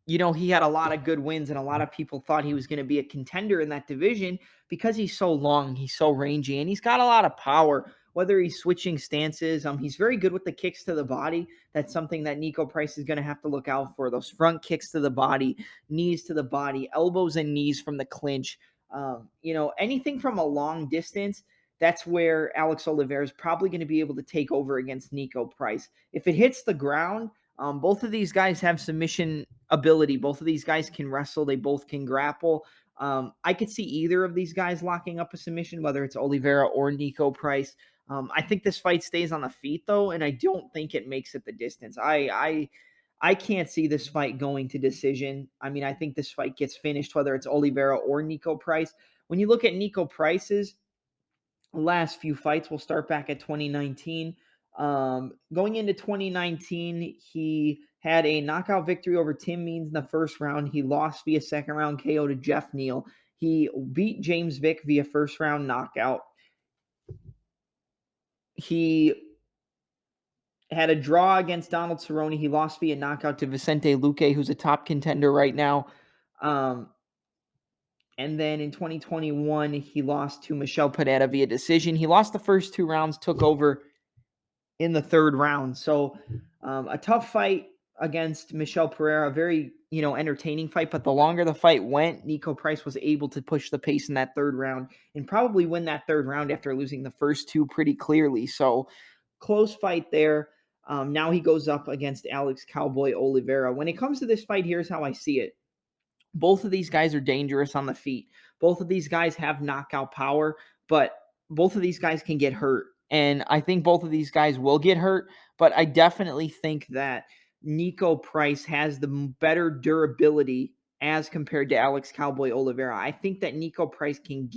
he had a lot of good wins, and a lot of people thought he was going to be a contender in that division because he's so long, he's so rangy, and he's got a lot of power. Whether he's switching stances, he's very good with the kicks to the body. That's something that Nico Price is going to have to look out for. Those front kicks to the body, knees to the body, elbows and knees from the clinch. Anything from a long distance, that's where Alex Oliveira is probably going to be able to take over against Nico Price. If it hits the ground, both of these guys have submission ability. Both of these guys can wrestle. They both can grapple. I could see either of these guys locking up a submission, whether it's Oliveira or Nico Price. I think this fight stays on the feet, though, and I don't think it makes it the distance. I can't see this fight going to decision. I mean, I think this fight gets finished, whether it's Oliveira or Nico Price. When you look at Nico Price's last few fights, we'll start back at 2019. Going into 2019, he had a knockout victory over Tim Means in the first round. He lost via second round KO to Jeff Neal. He beat James Vick via first round knockout. He had a draw against Donald Cerrone. He lost via knockout to Vicente Luque, who's a top contender right now. And then in 2021, he lost to Michel Pereira via decision. He lost the first 2 rounds, took over in the third round. So a tough fight against Michel Pereira, a very, entertaining fight. But the longer the fight went, Nico Price was able to push the pace in that third round and probably win that third round after losing the first 2 pretty clearly. So close fight there. Now he goes up against Alex Cowboy Oliveira. When it comes to this fight, here's how I see it. Both of these guys are dangerous on the feet. Both of these guys have knockout power, but both of these guys can get hurt. And I think both of these guys will get hurt, but I definitely think that Nico Price has the better durability as compared to Alex Cowboy Oliveira. I think that Nico Price can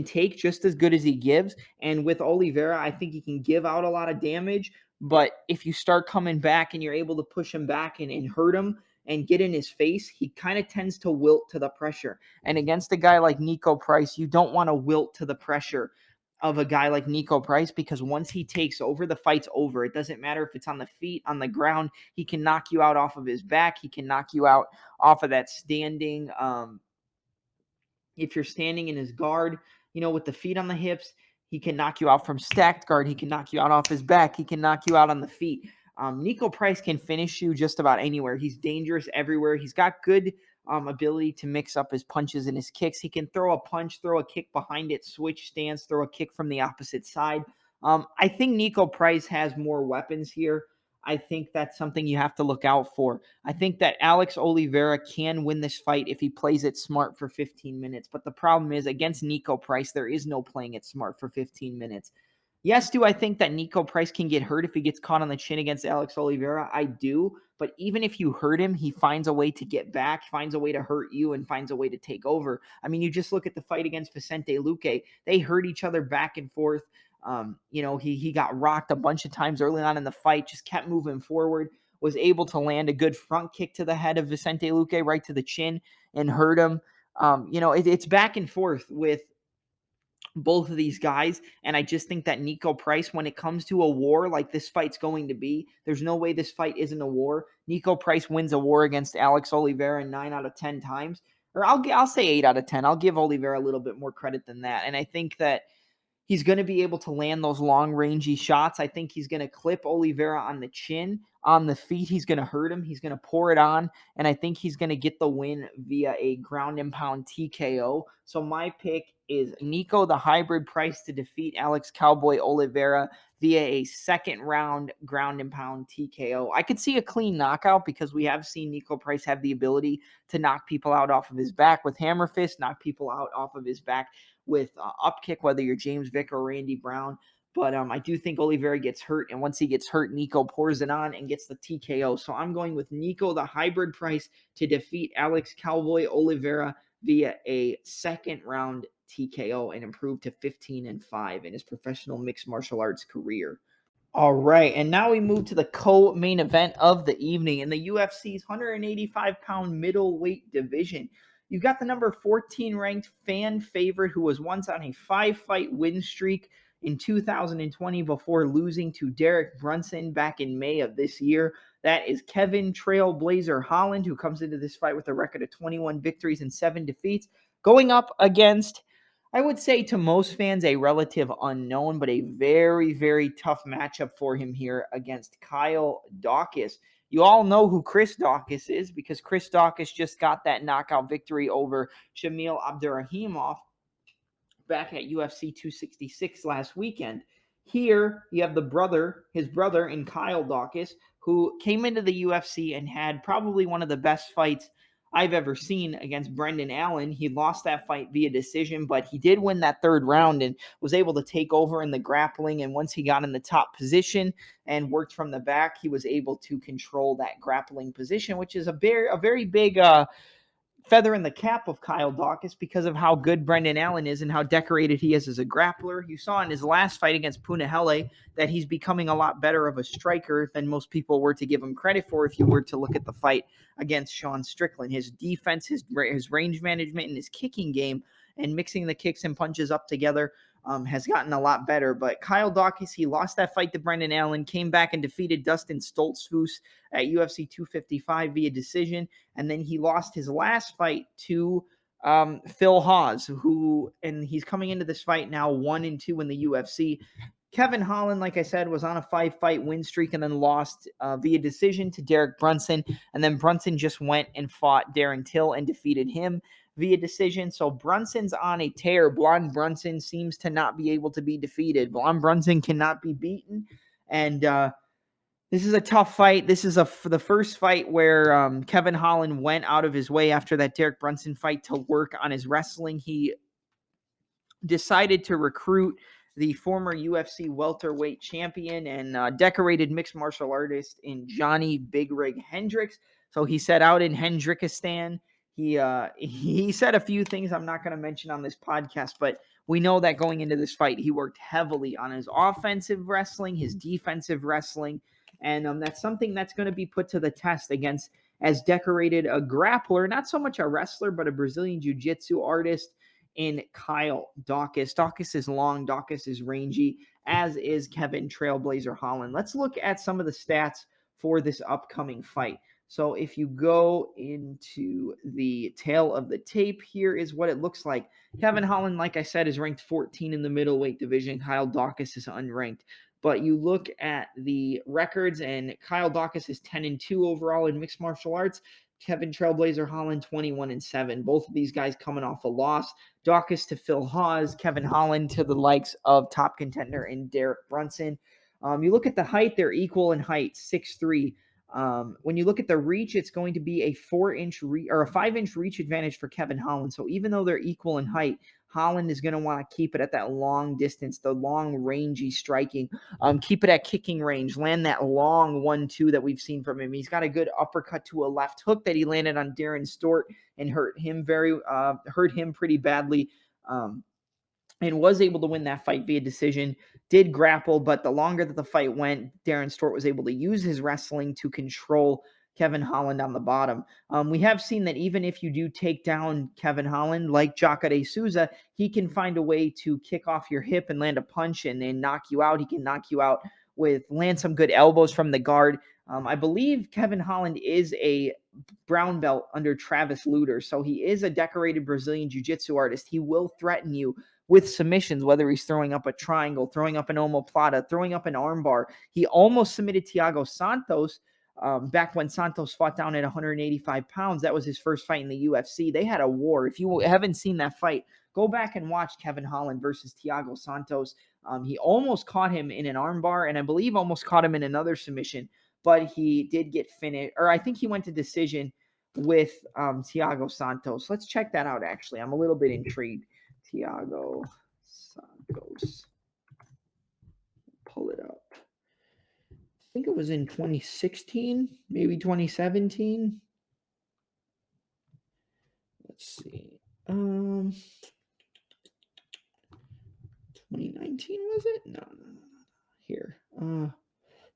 take just as good as he gives. And with Oliveira, I think he can give out a lot of damage. But if you start coming back and you're able to push him back and hurt him and get in his face, he kind of tends to wilt to the pressure. And against a guy like Nico Price, you don't want to wilt to the pressure of a guy like Nico Price, because once he takes over, the fight's over. It doesn't matter if it's on the feet, on the ground. He can knock you out off of his back. He can knock you out off of that standing. If you're standing in his guard, with the feet on the hips, he can knock you out from stacked guard. He can knock you out off his back. He can knock you out on the feet. Nico Price can finish you just about anywhere. He's dangerous everywhere. He's got good ability to mix up his punches and his kicks. He can throw a punch, throw a kick behind it, switch stance, throw a kick from the opposite side. I think Nico Price has more weapons here. I think that's something you have to look out for. I think that Alex Oliveira can win this fight if he plays it smart for 15 minutes. But the problem is, against Nico Price, there is no playing it smart for 15 minutes. Yes, do I think that Nico Price can get hurt if he gets caught on the chin against Alex Oliveira? I do. But even if you hurt him, he finds a way to get back, finds a way to hurt you, and finds a way to take over. I mean, you just look at the fight against Vicente Luque. They hurt each other back and forth. He got rocked a bunch of times early on in the fight, just kept moving forward, was able to land a good front kick to the head of Vicente Luque, right to the chin, and hurt him. It's back and forth with both of these guys, and I just think that Nico Price, when it comes to a war like this fight's going to be, there's no way this fight isn't a war. Nico Price wins a war against Alex Oliveira 9 out of 10 times, or I'll say 8 out of 10. I'll give Oliveira a little bit more credit than that, and I think that he's going to be able to land those long, rangy shots. I think he's going to clip Oliveira on the chin. On the feet, he's going to hurt him. He's going to pour it on, and I think he's going to get the win via a ground and pound TKO. So my pick is Nico the Hybrid Price to defeat Alex Cowboy Oliveira via a second round ground and pound TKO. I could see a clean knockout because we have seen Nico Price have the ability to knock people out off of his back with hammer fist, knock people out off of his back with up kick, whether you're James Vick or Randy Brown. But I do think Oliveira gets hurt, and once he gets hurt, Nico pours it on and gets the TKO. So I'm going with Nico, the hybrid price, to defeat Alex Cowboy Oliveira via a second-round TKO and improve to 15-5 in his professional mixed martial arts career. All right, and now we move to the co-main event of the evening in the UFC's 185-pound middleweight division. You've got the number 14 ranked fan favorite who was once on a 5-fight win streak in 2020 before losing to Derek Brunson back in May of this year. That is Kevin Trailblazer Holland, who comes into this fight with a record of 21 victories and 7 defeats, going up against, I would say to most fans, a relative unknown, but a very, very tough matchup for him here against Kyle Daukaus. You all know who Chris Daukaus is because Chris Daukaus just got that knockout victory over Shamil Abdurrahimov back at UFC 266 last weekend. Here, you have his brother in Kyle Daukaus, who came into the UFC and had probably one of the best fights I've ever seen against Brendan Allen. He lost that fight via decision, but he did win that third round and was able to take over in the grappling. And once he got in the top position and worked from the back, he was able to control that grappling position, which is a very big feather in the cap of Kyle Daukaus because of how good Brendan Allen is and how decorated he is as a grappler. You saw in his last fight against Punahele that he's becoming a lot better of a striker than most people were to give him credit for if you were to look at the fight against Sean Strickland. His defense, his range management, and his kicking game and mixing the kicks and punches up together has gotten a lot better. But Kyle Daukaus, he lost that fight to Brendan Allen, came back and defeated Dustin Stoltzfus at UFC 255 via decision. And then he lost his last fight to Phil Hawes, and he's coming into this fight now 1-2 in the UFC. Kevin Holland, like I said, was on a 5-fight win streak and then lost via decision to Derek Brunson. And then Brunson just went and fought Darren Till and defeated him via decision. So Brunson's on a tear. Blonde Brunson seems to not be able to be defeated. Blonde Brunson cannot be beaten. And this is a tough fight. This is the first fight where Kevin Holland went out of his way after that Derek Brunson fight to work on his wrestling. He decided to recruit the former UFC welterweight champion and decorated mixed martial artist in Johnny Big Rig Hendricks. So he set out in Hendrickistan. He said a few things I'm not going to mention on this podcast, but we know that going into this fight, he worked heavily on his offensive wrestling, his defensive wrestling, and that's something that's going to be put to the test against as decorated a grappler, not so much a wrestler, but a Brazilian jiu-jitsu artist in Kyle Daukaus. Daukaus is long, Daukaus is rangy, as is Kevin Trailblazer Holland. Let's look at some of the stats for this upcoming fight. So if you go into the tail of the tape, here is what it looks like. Kevin Holland, like I said, is ranked 14 in the middleweight division. Kyle Daukaus is unranked. But you look at the records, and Kyle Daukaus is 10-2 overall in mixed martial arts. Kevin Trailblazer Holland 21-7. Both of these guys coming off a loss. Daukaus to Phil Hawes, Kevin Holland to the likes of top contender in Derek Brunson. You look at the height, they're equal in height, 6'3". When you look at the reach, it's going to be a 4-inch or a 5-inch reach advantage for Kevin Holland. So even though they're equal in height, Holland is going to want to keep it at that long distance, the long rangy striking. Keep it at kicking range, land that long 1-2 that we've seen from him. He's got a good uppercut to a left hook that he landed on Darren Stort and hurt him pretty badly. And was able to win that fight via decision, did grapple, but the longer that the fight went, Darren Stort was able to use his wrestling to control Kevin Holland on the bottom. We have seen that even if you do take down Kevin Holland, like Jacare Souza, he can find a way to kick off your hip and land a punch and then knock you out. He can knock you out land some good elbows from the guard. I believe Kevin Holland is a brown belt under Travis Lutter, so he is a decorated Brazilian jiu-jitsu artist. He will threaten you with submissions, whether he's throwing up a triangle, throwing up an omoplata, throwing up an armbar. He almost submitted Thiago Santos back when Santos fought down at 185 pounds. That was his first fight in the UFC. They had a war. If you haven't seen that fight, go back and watch Kevin Holland versus Thiago Santos. He almost caught him in an armbar, and I believe almost caught him in another submission, but he did get finished, or I think he went to decision with Thiago Santos. Let's check that out, actually. I'm a little bit intrigued. Thiago Santos. pull it up. I think it was in 2016, maybe 2017. Let's see. 2019 was it? No. Here.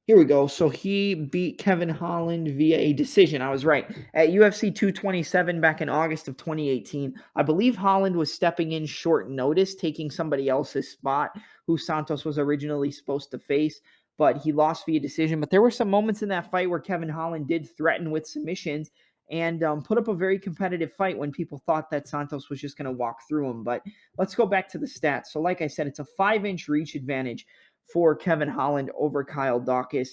Here we go. So he beat Kevin Holland via a decision. I was right. At UFC 227 back in August of 2018, I believe Holland was stepping in short notice, taking somebody else's spot who Santos was originally supposed to face, but he lost via decision. But there were some moments in that fight where Kevin Holland did threaten with submissions and put up a very competitive fight when people thought that Santos was just going to walk through him. But let's go back to the stats. So like I said, it's a 5-inch reach advantage for Kevin Holland over Kyle Daukaus.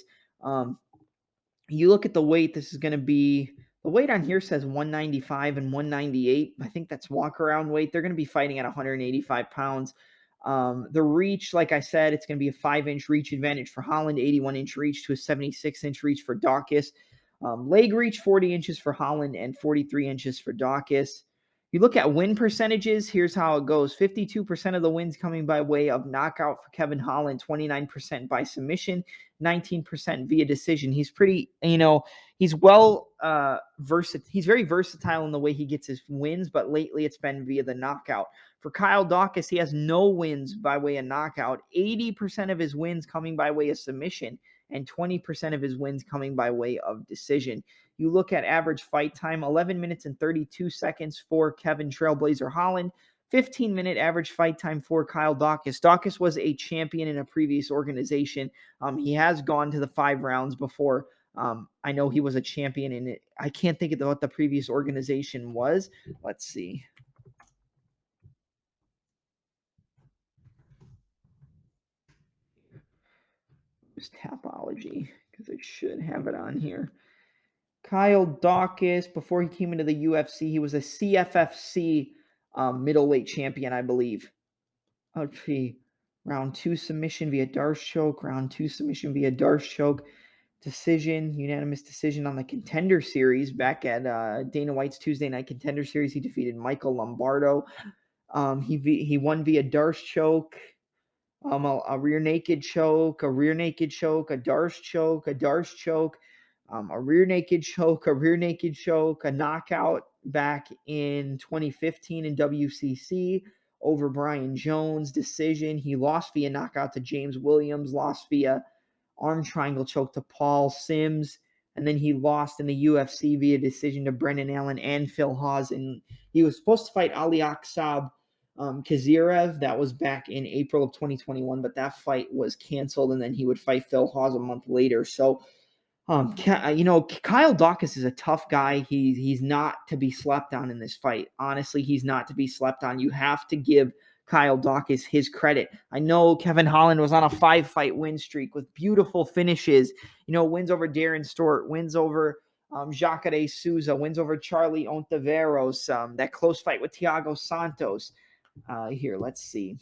You look at the weight, this is going to be, the weight on here says 195 and 198. I think that's walk-around weight. They're going to be fighting at 185 pounds. The reach, like I said, it's going to be a 5-inch reach advantage for Holland, 81-inch reach to a 76-inch reach for Daukaus. Leg reach, 40 inches for Holland and 43 inches for Daukaus. You look at win percentages, here's how it goes. 52% of the wins coming by way of knockout for Kevin Holland, 29% by submission, 19% via decision. He's pretty, he's he's very versatile in the way he gets his wins, but lately it's been via the knockout. For Kyle Daukaus, he has no wins by way of knockout, 80% of his wins coming by way of submission, and 20% of his wins coming by way of decision. You look at average fight time, 11 minutes and 32 seconds for Kevin Trailblazer Holland, 15-minute average fight time for Kyle Daukaus. Daukaus was a champion in a previous organization. He has gone to the 5 rounds before. I know he was a champion in it. I can't think of what the previous organization was. Let's see. Just Tapology, because I should have it on here. Kyle Daukaus, before he came into the UFC, he was a CFFC middleweight champion, I believe. Round 2 submission via Darce choke. Round 2 submission via Darce choke. Decision, unanimous decision on the Contender Series back at Dana White's Tuesday Night Contender Series. He defeated Michael Lombardo. He won via Darce choke. A rear naked choke, a rear naked choke, a Darce choke, a Darce choke, a rear naked choke, a rear naked choke, a knockout back in 2015 in WCC over Brian Jones, decision. He lost via knockout to James Williams, lost via arm triangle choke to Paul Sims, and then he lost in the UFC via decision to Brendan Allen and Phil Hawes. And he was supposed to fight Ali Aksab Kazirev. That was back in April of 2021, but that fight was canceled, and then he would fight Phil Hawes a month later. So, Kyle Daukaus is a tough guy. He's not to be slept on in this fight. Honestly, he's not to be slept on. You have to give Kyle Daukaus his credit. I know Kevin Holland was on a 5-fight win streak with beautiful finishes. Wins over Darren Stewart, wins over Jacare Souza, wins over Charlie Ontiveros, that close fight with Thiago Santos. Here, let's see.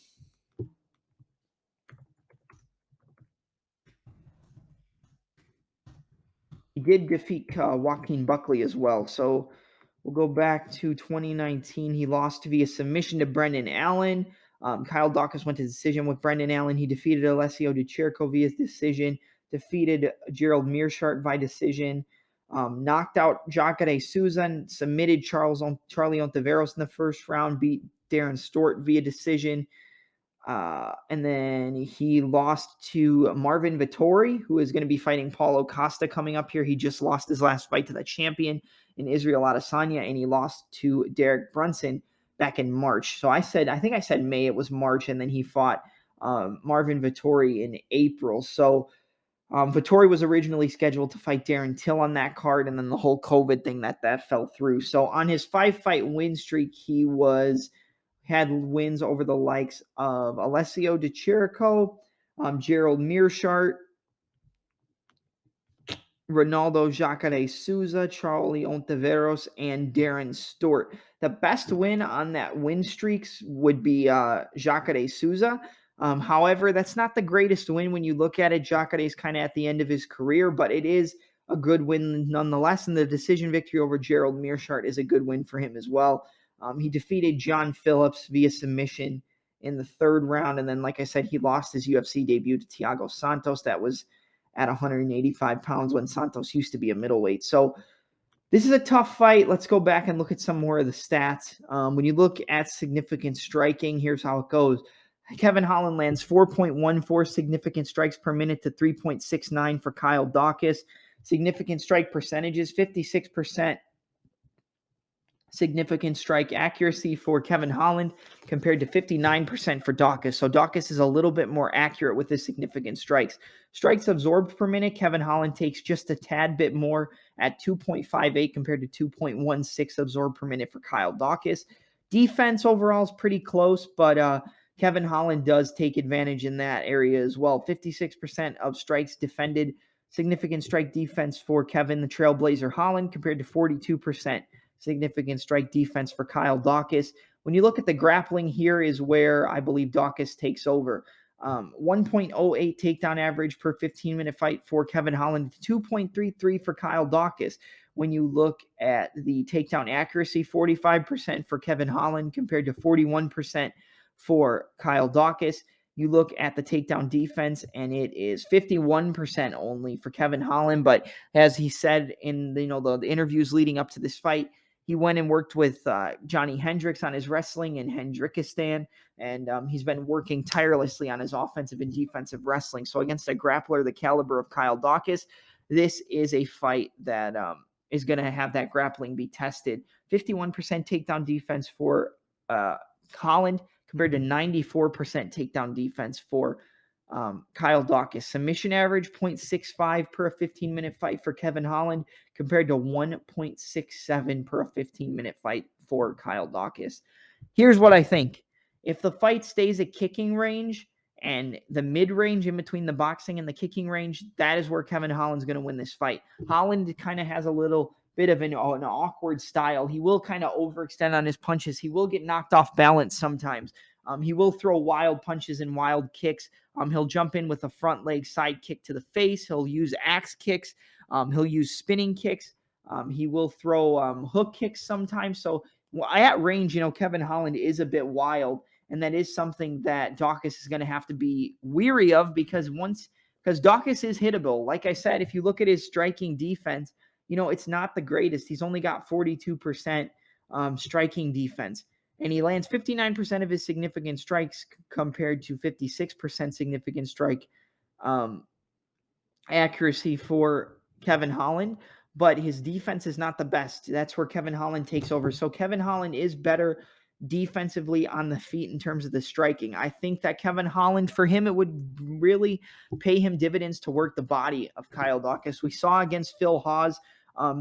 He did defeat Joaquin Buckley as well. So we'll go back to 2019. He lost via submission to Brendan Allen. Kyle Daukaus went to decision with Brendan Allen. He defeated Alessio Di Chirico via decision, defeated Gerald Mearshart by decision, knocked out Jacare Souza, submitted Charlie Ontiveros in the first round, beat Darren Stewart via decision. And then he lost to Marvin Vettori, who is going to be fighting Paulo Costa coming up here. He just lost his last fight to the champion in Israel Adesanya, and he lost to Derek Brunson back in March. So I think I said May, it was March, and then he fought Marvin Vettori in April. So Vettori was originally scheduled to fight Darren Till on that card, and then the whole COVID thing that fell through. So on his 5-fight win streak, he had wins over the likes of Alessio Di Chirico, Gerald Mearshart, Ronaldo Jacare Souza, Charlie Ontiveros, and Darren Stewart. The best win on that win streaks would be Jacare Souza. However, that's not the greatest win when you look at it. Jacare is kind of at the end of his career, but it is a good win nonetheless. And the decision victory over Gerald Mearshart is a good win for him as well. He defeated John Phillips via submission in the third round. And then, like I said, he lost his UFC debut to Thiago Santos. That was at 185 pounds when Santos used to be a middleweight. So this is a tough fight. Let's go back and look at some more of the stats. When you look at significant striking, here's how it goes. Kevin Holland lands 4.14 significant strikes per minute to 3.69 for Kyle Daukaus. Significant strike percentages, 56% significant strike accuracy for Kevin Holland compared to 59% for Daukaus. So Daukaus is a little bit more accurate with his significant strikes. Strikes absorbed per minute, Kevin Holland takes just a tad bit more at 2.58 compared to 2.16 absorbed per minute for Kyle Daukaus. Defense overall is pretty close, but Kevin Holland does take advantage in that area as well. 56% of strikes defended, significant strike defense for Kevin the Trailblazer Holland compared to 42% significant strike defense for Kyle Daukaus. When you look at the grappling, here is where I believe Daukaus takes over. 1.08 takedown average per 15-minute fight for Kevin Holland, 2.33 for Kyle Daukaus. When you look at the takedown accuracy, 45% for Kevin Holland compared to 41% for Kyle Daukaus. You look at the takedown defense, and it is 51% only for Kevin Holland. But as he said in the interviews leading up to this fight, he went and worked with Johnny Hendricks on his wrestling in Hendrickistan, and he's been working tirelessly on his offensive and defensive wrestling. So against a grappler the caliber of Kyle Daukaus, this is a fight that is going to have that grappling be tested. 51% takedown defense for Holland compared to 94% takedown defense for Kyle Daukaus. Submission average 0.65 per 15-minute fight for Kevin Holland compared to 1.67 per 15-minute fight for Kyle Daukaus. Here's what I think. If the fight stays at kicking range and the mid-range in between the boxing and the kicking range, that is where Kevin Holland's going to win this fight. Holland kind of has a little bit of an awkward style. He will kind of overextend on his punches. He will get knocked off balance sometimes. He will throw wild punches and wild kicks. He'll jump in with a front leg side kick to the face. He'll use axe kicks. He'll use spinning kicks. He will throw hook kicks sometimes. So at range, Kevin Holland is a bit wild, and that is something that Daukaus is going to have to be weary of because Daukaus is hittable. Like I said, if you look at his striking defense, it's not the greatest. He's only got 42% striking defense. And he lands 59% of his significant strikes compared to 56% significant strike accuracy for Kevin Holland. But his defense is not the best. That's where Kevin Holland takes over. So Kevin Holland is better defensively on the feet in terms of the striking. I think that Kevin Holland, for him, it would really pay him dividends to work the body of Kyle Daukaus. We saw against Phil Hawes,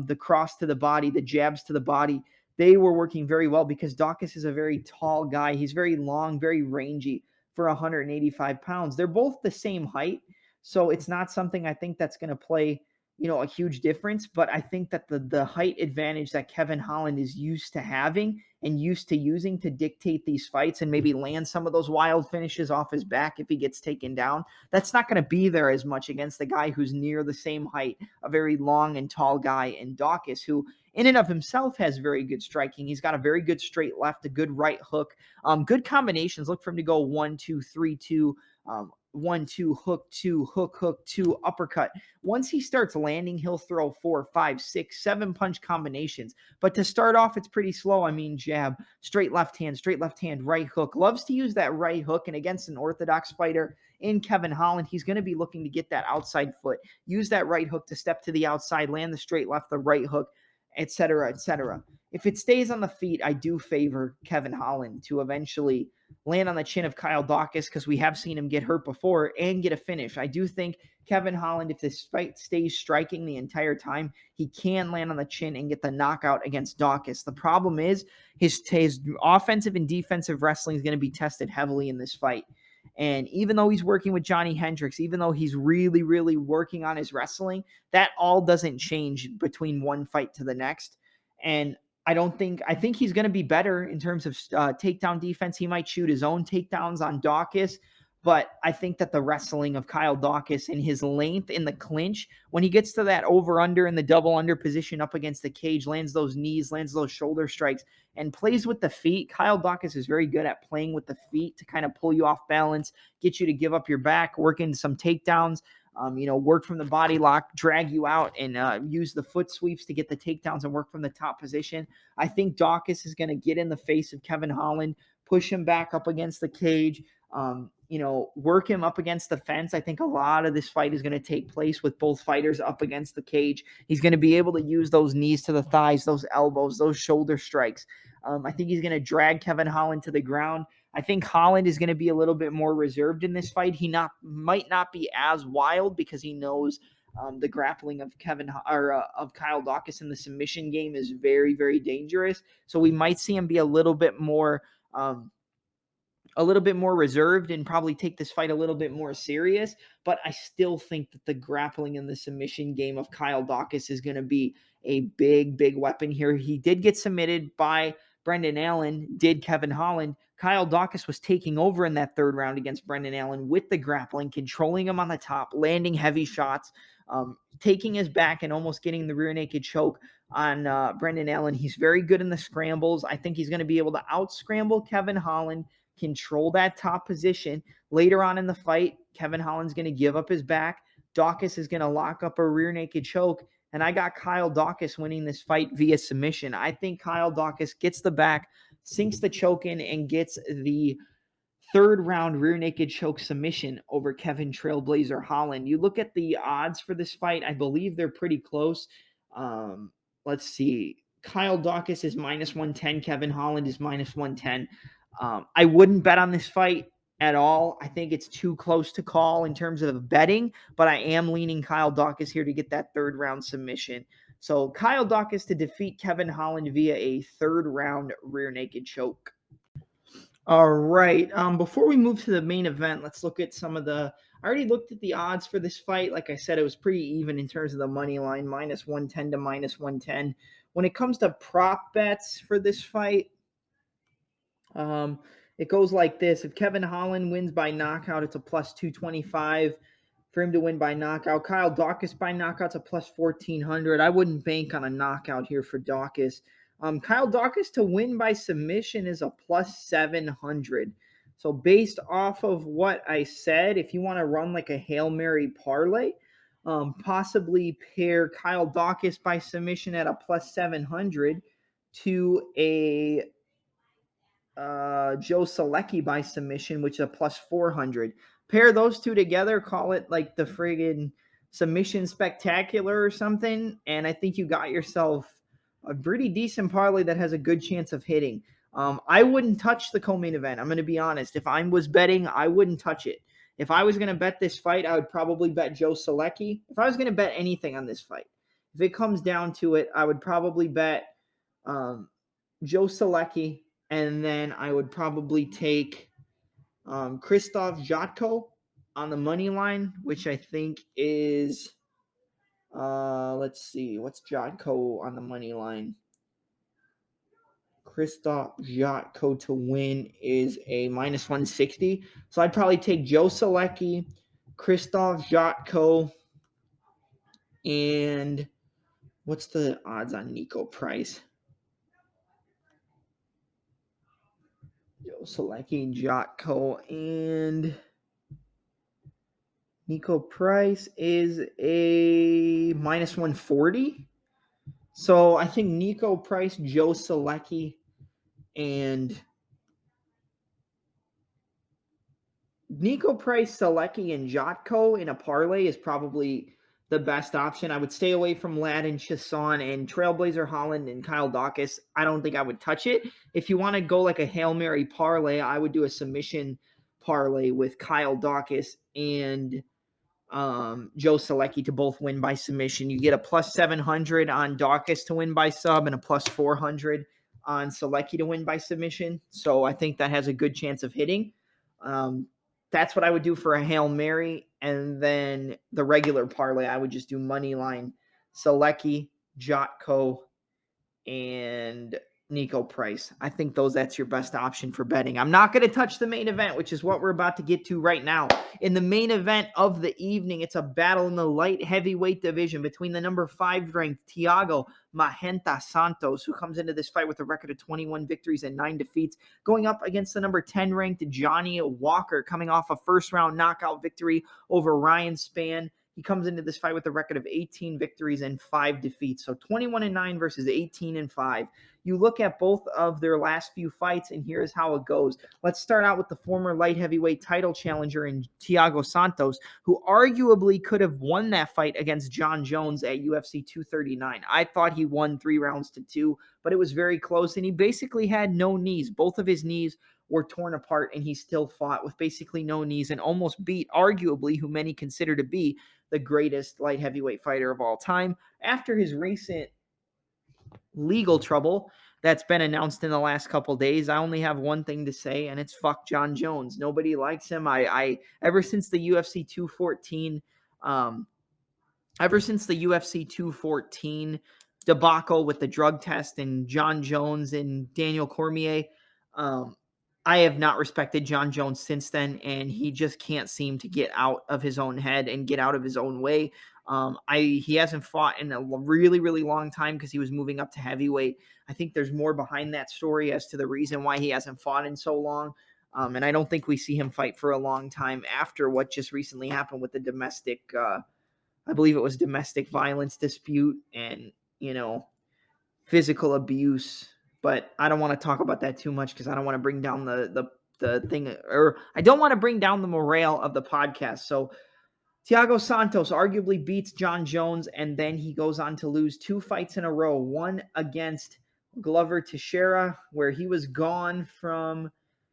the cross to the body, the jabs to the body. They were working very well because Daukaus is a very tall guy. He's very long, very rangy for 185 pounds. They're both the same height, so it's not something I think that's going to play, a huge difference. But I think that the height advantage that Kevin Holland is used to having and used to using to dictate these fights and maybe land some of those wild finishes off his back if he gets taken down, that's not going to be there as much against the guy who's near the same height, a very long and tall guy in Daukaus, who in and of himself has very good striking. He's got a very good straight left, a good right hook, good combinations. Look for him to go 1-2-3-2, 1-2, hook 2, hook 2, uppercut. Once he starts landing, he'll throw 4, 5, 6, 7 punch combinations. But to start off, it's pretty slow. Jab, straight left hand, right hook. Loves to use that right hook. And against an orthodox fighter in Kevin Holland, he's going to be looking to get that outside foot. Use that right hook to step to the outside, land the straight left, the right hook, etc., etc. If it stays on the feet, I do favor Kevin Holland to eventually land on the chin of Kyle Daukaus because we have seen him get hurt before and get a finish. I do think Kevin Holland, if this fight stays striking the entire time, he can land on the chin and get the knockout against Daukaus. The problem is his offensive and defensive wrestling is going to be tested heavily in this fight. And even though he's working with Johnny Hendricks, even though he's really, really working on his wrestling, that all doesn't change between one fight to the next. And I think he's going to be better in terms of takedown defense. He might shoot his own takedowns on Daukaus, But I think that the wrestling of Kyle Dawkins and his length in the clinch, when he gets to that over-under and the double-under position up against the cage, lands those knees, lands those shoulder strikes, and plays with the feet. Kyle Dawkins is very good at playing with the feet to kind of pull you off balance, get you to give up your back, work into some takedowns, work from the body lock, drag you out, and use the foot sweeps to get the takedowns and work from the top position. I think Dawkins is going to get in the face of Kevin Holland, push him back up against the cage, work him up against the fence. I think a lot of this fight is going to take place with both fighters up against the cage. He's going to be able to use those knees to the thighs, those elbows, those shoulder strikes. I think he's going to drag Kevin Holland to the ground. I think Holland is going to be a little bit more reserved in this fight. He might not be as wild because he knows the grappling of of Kyle Dawkins in the submission game is very, very dangerous. So we might see him be a little bit more reserved and probably take this fight a little bit more serious. But I still think that the grappling and the submission game of Kyle Dawkins is going to be a big, big weapon here. He did get submitted by Brendan Allen, did Kevin Holland. Kyle Dawkins was taking over in that third round against Brendan Allen with the grappling, controlling him on the top, landing heavy shots, taking his back and almost getting the rear naked choke on Brendan Allen. He's very good in the scrambles. I think he's going to be able to out-scramble Kevin Holland, control that top position. Later on in the fight, Kevin Holland's going to give up his back. Dawkins is going to lock up a rear naked choke. And I got Kyle Dawkins winning this fight via submission. I think Kyle Dawkins gets the back, sinks the choke in, and gets the third round rear naked choke submission over Kevin Trailblazer Holland. You look at the odds for this fight, I believe they're pretty close. Let's see. Kyle Dawkins is -110. Kevin Holland is -110. I wouldn't bet on this fight at all. I think it's too close to call in terms of betting, but I am leaning Kyle Dawkins here to get that third round submission. So Kyle Dawkins to defeat Kevin Holland via a third round rear naked choke. All right. Before we move to the main event, let's look at I already looked at the odds for this fight. Like I said, it was pretty even in terms of the money line, -110 to -110. When it comes to prop bets for this fight, it goes like this. If Kevin Holland wins by knockout, it's a +225 for him to win by knockout. Kyle Dawkins by knockout's a +1400. I wouldn't bank on a knockout here for Dawkins. Kyle Dawkins to win by submission is a +700. So based off of what I said, if you want to run like a Hail Mary parlay, possibly pair Kyle Dawkins by submission at a +700 to a Joe Solecki by submission, which is a +400. Pair those two together, call it like the friggin' submission spectacular or something, and I think you got yourself a pretty decent parlay that has a good chance of hitting. I wouldn't touch the co-main event. I'm going to be honest. If I was betting, I wouldn't touch it. If I was going to bet this fight, I would probably bet Joe Solecki. If I was going to bet anything on this fight, if it comes down to it, I would probably bet Joe Solecki. And then I would probably take Krzysztof Jotko on the money line, which I think is, let's see, what's Jotko on the money line? Krzysztof Jotko to win is a -160. So I'd probably take Joe Solecki, Krzysztof Jotko, and what's the odds on Nico Price? Joe Solecki, Jotko, and Nico Price is a -140. So I think Nico Price, Joe Solecki, and Nico Price, Solecki, and Jotko in a parlay is probably the best option. I would stay away from Ladd and Chasson and Trailblazer Holland and Kyle Dawkins. I don't think I would touch it. If you want to go like a Hail Mary parlay, I would do a submission parlay with Kyle Dawkins and Joe Solecki to both win by submission. You get a +700 on Dawkins to win by sub and a +400 on Solecki to win by submission. So I think that has a good chance of hitting. That's what I would do for a Hail Mary. And then the regular parlay, I would just do money line, Solecki, Jotko, and Nico Price. I think that's your best option for betting. I'm not going to touch the main event, which is what we're about to get to right now. In the main event of the evening, it's a battle in the light heavyweight division between the number 5 ranked Thiago Santos, who comes into this fight with a record of 21 victories and 9 defeats, going up against the number 10 ranked Johnny Walker, coming off a first round knockout victory over Ryan Spann. He comes into this fight with a record of 18 victories and 5 defeats. So 21-9 versus 18-5. You look at both of their last few fights, and here's how it goes. Let's start out with the former light heavyweight title challenger in Thiago Santos, who arguably could have won that fight against Jon Jones at UFC 239. I thought he won 3 rounds to 2, but it was very close, and he basically had no knees. Both of his knees were torn apart, and he still fought with basically no knees and almost beat, arguably, who many consider to be the greatest light heavyweight fighter of all time. After his recent legal trouble that's been announced in the last couple days, I only have one thing to say, and it's fuck Jon Jones. Nobody likes him. I ever since the UFC 214 debacle with the drug test and Jon Jones and Daniel Cormier, I have not respected Jon Jones since then, and he just can't seem to get out of his own head and get out of his own way. He hasn't fought in a really, really long time because he was moving up to heavyweight. I think there's more behind that story as to the reason why he hasn't fought in so long. And I don't think we see him fight for a long time after what just recently happened with the domestic, I believe it was domestic violence dispute and, physical abuse. But I don't want to talk about that too much because I don't want to bring down the thing, or I don't want to bring down the morale of the podcast. So Thiago Santos arguably beats Jon Jones, and then he goes on to lose 2 fights in a row. One against Glover Teixeira, where he was gone from.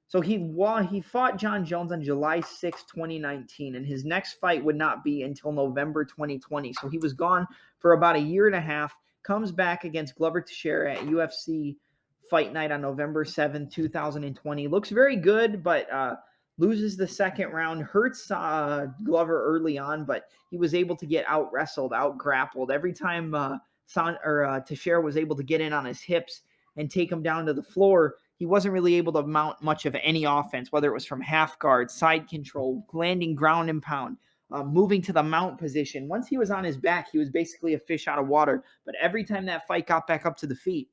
So he fought Jon Jones on July 6, 2019, and his next fight would not be until November 2020. So he was gone for about a year and a half. Comes back against Glover Teixeira at UFC Fight Night on November 7th, 2020. Looks very good, but loses the second round, hurts Glover early on, but he was able to get out-wrestled, out-grappled. Every time Teixeira was able to get in on his hips and take him down to the floor, he wasn't really able to mount much of any offense, whether it was from half guard, side control, landing ground and pound, moving to the mount position. Once he was on his back, he was basically a fish out of water. But every time that fight got back up to the feet,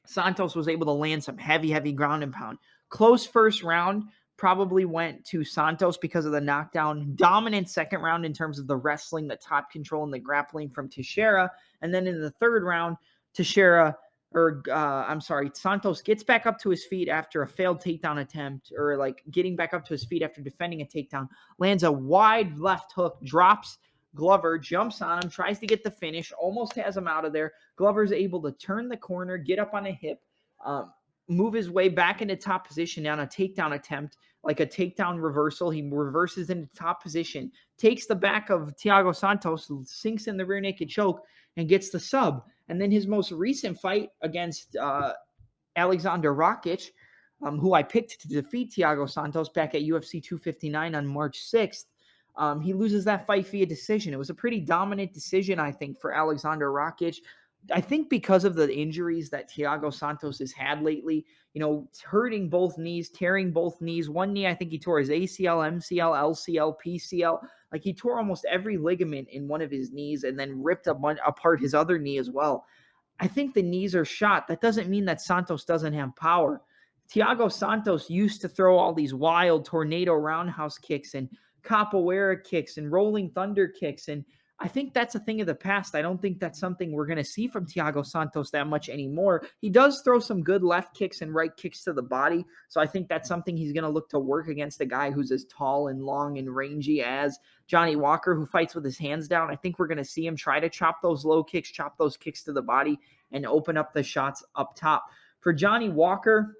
Santos was able to land some heavy, heavy ground and pound. Close first round, probably went to Santos because of the knockdown. Dominant second round in terms of the wrestling, the top control, and the grappling from Teixeira. And then in the third round, Santos gets back up to his feet after a failed takedown attempt, or like getting back up to his feet after defending a takedown, lands a wide left hook, drops Glover, jumps on him, tries to get the finish, almost has him out of there. Glover's able to turn the corner, get up on a hip, move his way back into top position on a takedown attempt, like a takedown reversal. He reverses into top position, takes the back of Thiago Santos, sinks in the rear naked choke, and gets the sub. And then his most recent fight against Alexander Rakic, who I picked to defeat Thiago Santos back at UFC 259 on March 6th, he loses that fight via decision. It was a pretty dominant decision, I think, for Alexander Rakic. I think because of the injuries that Thiago Santos has had lately, hurting both knees, tearing both knees. One knee, I think he tore his ACL, MCL, LCL, PCL. Like he tore almost every ligament in one of his knees and then ripped apart his other knee as well. I think the knees are shot. That doesn't mean that Santos doesn't have power. Thiago Santos used to throw all these wild tornado roundhouse kicks and capoeira kicks and rolling thunder kicks, and I think that's a thing of the past. I don't think that's something we're going to see from Thiago Santos that much anymore. He does throw some good left kicks and right kicks to the body, so I think that's something he's going to look to work against a guy who's as tall and long and rangy as Johnny Walker, who fights with his hands down. I think we're going to see him try to chop those low kicks, chop those kicks to the body, and open up the shots up top. For Johnny Walker,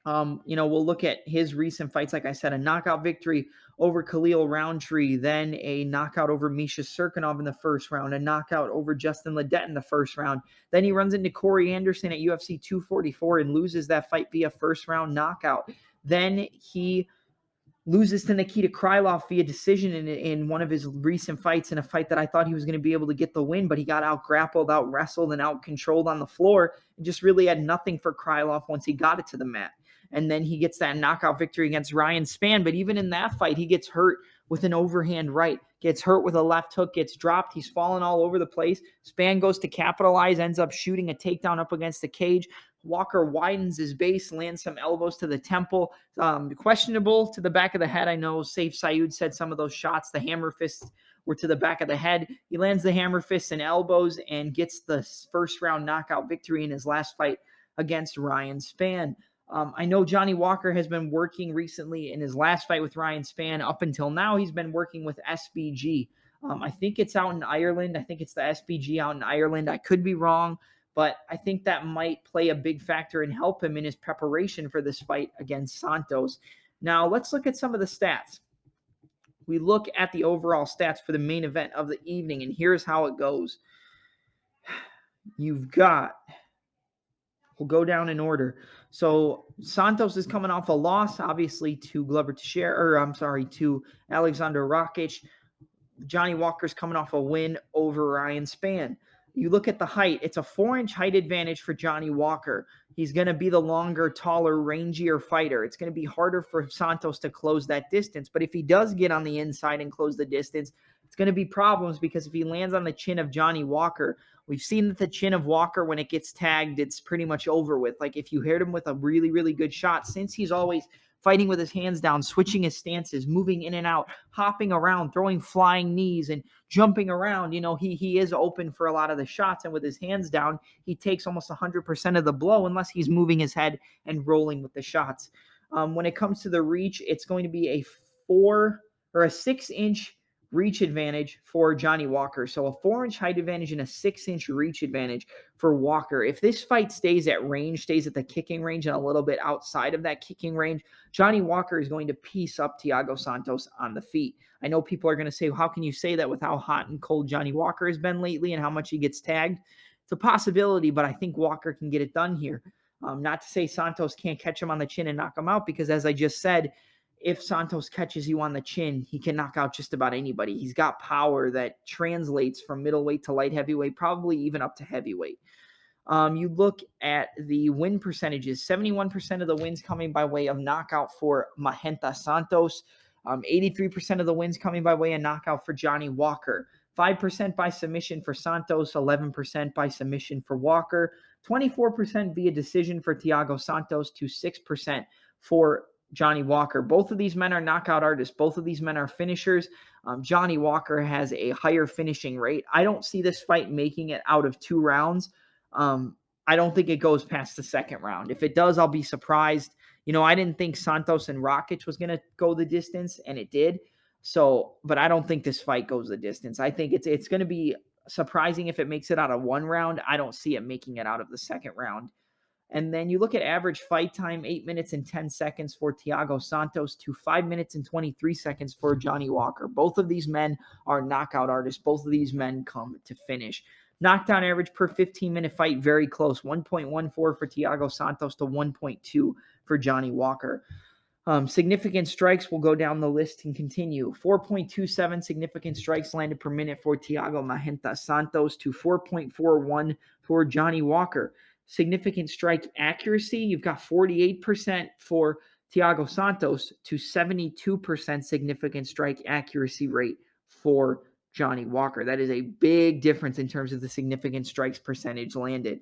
we'll look at his recent fights. Like I said, a knockout victory over Khalil Roundtree, then a knockout over Misha Serkinov in the first round, a knockout over Justin Ledet in the first round. Then he runs into Corey Anderson at UFC 244 and loses that fight via first round knockout. Then he loses to Nikita Krylov via decision in one of his recent fights, in a fight that I thought he was going to be able to get the win, but he got out-grappled, out-wrestled, and out-controlled on the floor, and just really had nothing for Krylov once he got it to the mat. And then he gets that knockout victory against Ryan Spann, but even in that fight, he gets hurt with an overhand right, gets hurt with a left hook, gets dropped. He's falling all over the place. Spann goes to capitalize, ends up shooting a takedown up against the cage. Walker widens his base, lands some elbows to the temple. Questionable to the back of the head. I know Saif Saud said some of those shots, the hammer fists, were to the back of the head. He lands the hammer fists and elbows and gets the first round knockout victory in his last fight against Ryan Spann. I know Johnny Walker has been working recently in his last fight with Ryan Spann. Up until now, he's been working with SBG. I think it's out in Ireland. I think it's the SBG out in Ireland. I could be wrong, but I think that might play a big factor and help him in his preparation for this fight against Santos. Now, let's look at some of the stats. We look at the overall stats for the main event of the evening, and here's how it goes. You've got... We'll go down in order. So Santos is coming off a loss, obviously, to to Alexander Rakic. Johnny Walker's coming off a win over Ryan Spann. You look at the height, it's a 4-inch height advantage for Johnny Walker. He's going to be the longer, taller, rangier fighter. It's going to be harder for Santos to close that distance. But if he does get on the inside and close the distance, it's going to be problems, because if he lands on the chin of Johnny Walker, we've seen that the chin of Walker, when it gets tagged, it's pretty much over with. Like, if you hit him with a really, really good shot, since he's always fighting with his hands down, switching his stances, moving in and out, hopping around, throwing flying knees and jumping around, he is open for a lot of the shots. And with his hands down, he takes almost 100% of the blow unless he's moving his head and rolling with the shots. When it comes to the reach, it's going to be a 6-inch reach advantage for Johnny Walker. So a 4-inch height advantage and a 6-inch reach advantage for Walker. If this fight stays at range, stays at the kicking range and a little bit outside of that kicking range, Johnny Walker is going to piece up Thiago Santos on the feet. I know people are going to say, well, how can you say that with how hot and cold Johnny Walker has been lately and how much he gets tagged? It's a possibility, but I think Walker can get it done here. Not to say Santos can't catch him on the chin and knock him out, because as I just said, if Santos catches you on the chin, he can knock out just about anybody. He's got power that translates from middleweight to light heavyweight, probably even up to heavyweight. You look at the win percentages, 71% of the wins coming by way of knockout for Magenta Santos, 83% of the wins coming by way of knockout for Johnny Walker, 5% by submission for Santos, 11% by submission for Walker, 24% via decision for Thiago Santos, to 6% for Johnny Walker. Both of these men are knockout artists. Both of these men are finishers. Johnny Walker has a higher finishing rate. I don't see this fight making it out of 2 rounds. I don't think it goes past the second round. If it does, I'll be surprised. I didn't think Santos and Rakic was going to go the distance, and it did. But I don't think this fight goes the distance. I think it's going to be surprising if it makes it out of 1 round. I don't see it making it out of the second round. And then you look at average fight time, 8 minutes and 10 seconds for Thiago Santos to 5 minutes and 23 seconds for Johnny Walker. Both of these men are knockout artists. Both of these men come to finish. Knockdown average per 15-minute fight, very close. 1.14 for Thiago Santos to 1.2 for Johnny Walker. Significant strikes, will go down the list and continue. 4.27 significant strikes landed per minute for Thiago Magenta Santos to 4.41 for Johnny Walker. Significant strike accuracy, you've got 48% for Thiago Santos to 72% significant strike accuracy rate for Johnny Walker. That is a big difference in terms of the significant strikes percentage landed.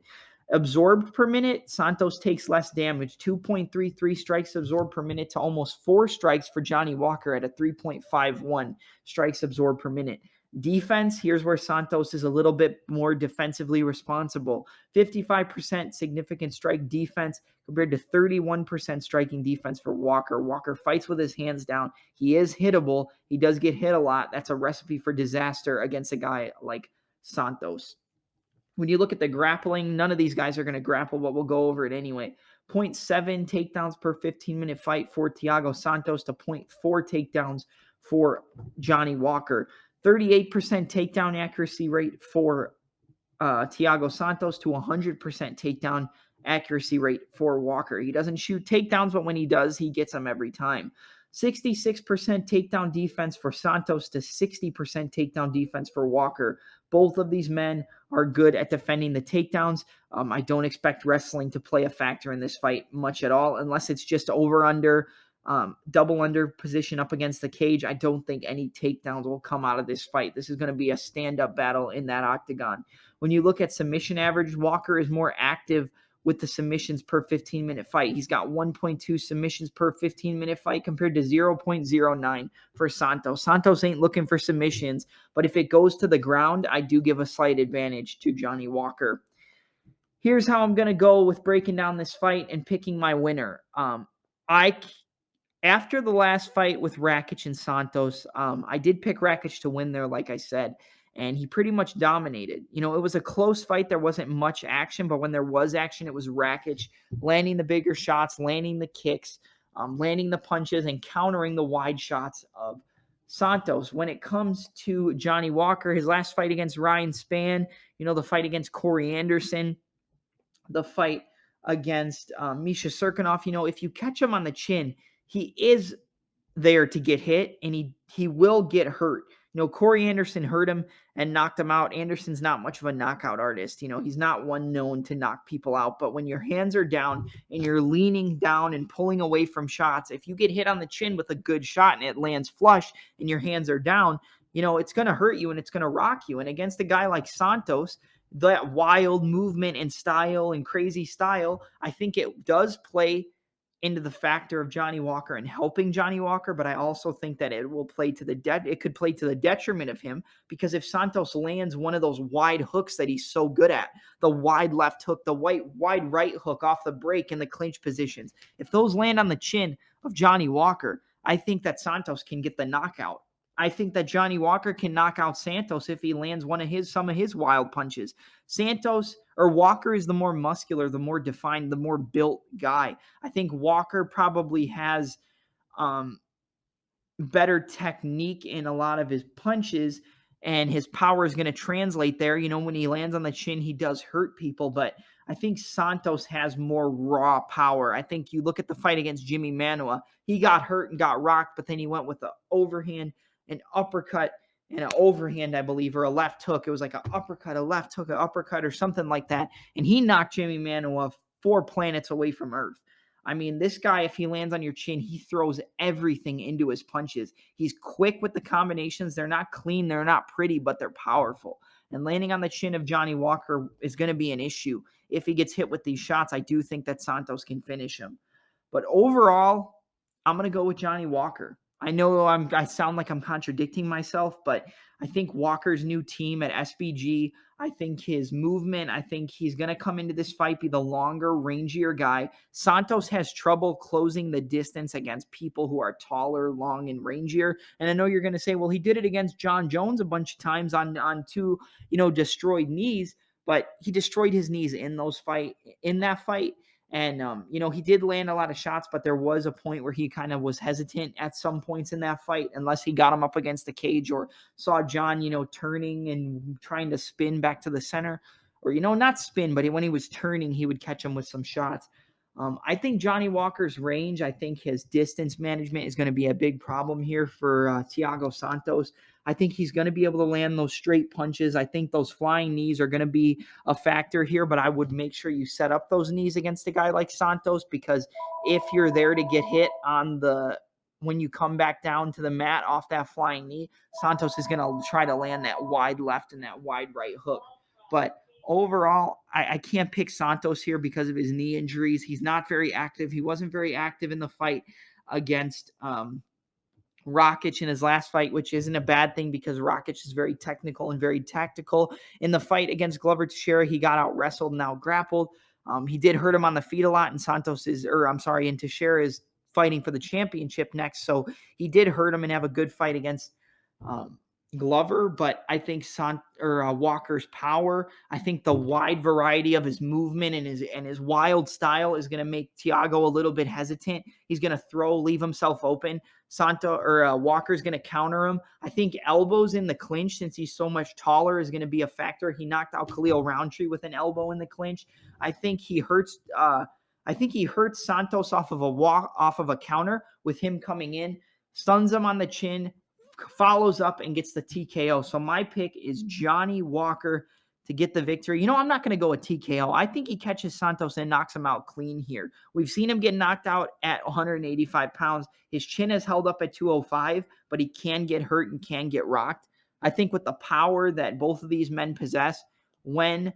Absorbed per minute, Santos takes less damage, 2.33 strikes absorbed per minute to almost 4 strikes for Johnny Walker at a 3.51 strikes absorbed per minute. Defense, here's where Santos is a little bit more defensively responsible. 55% significant strike defense compared to 31% striking defense for Walker. Walker fights with his hands down. He is hittable. He does get hit a lot. That's a recipe for disaster against a guy like Santos. When you look at the grappling, none of these guys are going to grapple, but we'll go over it anyway. 0.7 takedowns per 15-minute fight for Thiago Santos to 0.4 takedowns for Johnny Walker. 38% takedown accuracy rate for Thiago Santos to 100% takedown accuracy rate for Walker. He doesn't shoot takedowns, but when he does, he gets them every time. 66% takedown defense for Santos to 60% takedown defense for Walker. Both of these men are good at defending the takedowns. I don't expect wrestling to play a factor in this fight much at all, unless it's just over-under, double under position up against the cage. I don't think any takedowns will come out of this fight. This is going to be a stand-up battle in that octagon. When you look at submission average, Walker is more active with the submissions per 15-minute fight. He's got 1.2 submissions per 15-minute fight compared to 0.09 for Santos. Santos ain't looking for submissions, but if it goes to the ground, I do give a slight advantage to Johnny Walker. Here's how I'm going to go with breaking down this fight and picking my winner. After the last fight with Rakic and Santos, I did pick Rakic to win there, like I said, and he pretty much dominated. It was a close fight. There wasn't much action, but when there was action, it was Rakic landing the bigger shots, landing the kicks, landing the punches, and countering the wide shots of Santos. When it comes to Johnny Walker, his last fight against Ryan Spann, the fight against Corey Anderson, the fight against Misha Serkinov, if you catch him on the chin, he is there to get hit, and he will get hurt. Corey Anderson hurt him and knocked him out. Anderson's not much of a knockout artist. He's not one known to knock people out. But when your hands are down and you're leaning down and pulling away from shots, if you get hit on the chin with a good shot and it lands flush and your hands are down, it's going to hurt you and it's going to rock you. And against a guy like Santos, that wild movement and style and crazy style, I think it does play into the factor of Johnny Walker and helping Johnny Walker, but I also think that it will play to it could play to the detriment of him, because if Santos lands one of those wide hooks that he's so good at, the wide left hook, the wide right hook off the break in the clinch positions, if those land on the chin of Johnny Walker, I think that Santos can get the knockout. I think that Johnny Walker can knock out Santos if he lands some of his wild punches. Walker is the more muscular, the more defined, the more built guy. I think Walker probably has better technique in a lot of his punches, and his power is going to translate there. When he lands on the chin, he does hurt people, but I think Santos has more raw power. I think you look at the fight against Jimmy Manuwa, he got hurt and got rocked, but then he went with the overhand, an uppercut, and an overhand, I believe, or a left hook. It was like an uppercut, a left hook, an uppercut, or something like that. And he knocked Jimmy Manuwa 4 planets away from Earth. I mean, this guy, if he lands on your chin, he throws everything into his punches. He's quick with the combinations. They're not clean, they're not pretty, but they're powerful. And landing on the chin of Johnny Walker is going to be an issue. If he gets hit with these shots, I do think that Santos can finish him. But overall, I'm going to go with Johnny Walker. I know I sound like I'm contradicting myself, but I think Walker's new team at SBG, I think his movement, I think he's going to come into this fight, be the longer, rangier guy. Santos has trouble closing the distance against people who are taller, long, and rangier. And I know you're going to say, well, he did it against Jon Jones a bunch of times on two, destroyed knees, but he destroyed his knees in that fight. And, he did land a lot of shots, but there was a point where he kind of was hesitant at some points in that fight, unless he got him up against the cage or saw Jon, turning and trying to spin back to the center, or, not spin, but when he was turning, he would catch him with some shots. I think Johnny Walker's range, I think his distance management is going to be a big problem here for Thiago Santos. I think he's going to be able to land those straight punches. I think those flying knees are going to be a factor here, but I would make sure you set up those knees against a guy like Santos, because if you're there to get hit when you come back down to the mat off that flying knee, Santos is going to try to land that wide left and that wide right hook. But overall, I can't pick Santos here because of his knee injuries. He's not very active. He wasn't very active in the fight against Rakic in his last fight, which isn't a bad thing because Rakic is very technical and very tactical. In the fight against Glover Teixeira, he got out wrestled and out grappled. He did hurt him on the feet a lot, and Teixeira is fighting for the championship next, so he did hurt him and have a good fight against Glover. But I think Walker's power, I think the wide variety of his movement and his wild style is going to make Thiago a little bit hesitant. He's going to leave himself open. Walker's going to counter him. I think elbows in the clinch, since he's so much taller, is going to be a factor. He knocked out Khalil Roundtree with an elbow in the clinch. I think he hurts I think he hurts Santos off of a counter with him coming in, stuns him on the chin, follows up and gets the TKO. So my pick is Johnny Walker to get the victory. I'm not going to go with TKO. I think he catches Santos and knocks him out clean here. We've seen him get knocked out at 185 pounds. His chin is held up at 205, but he can get hurt and can get rocked. I think with the power that both of these men possess, when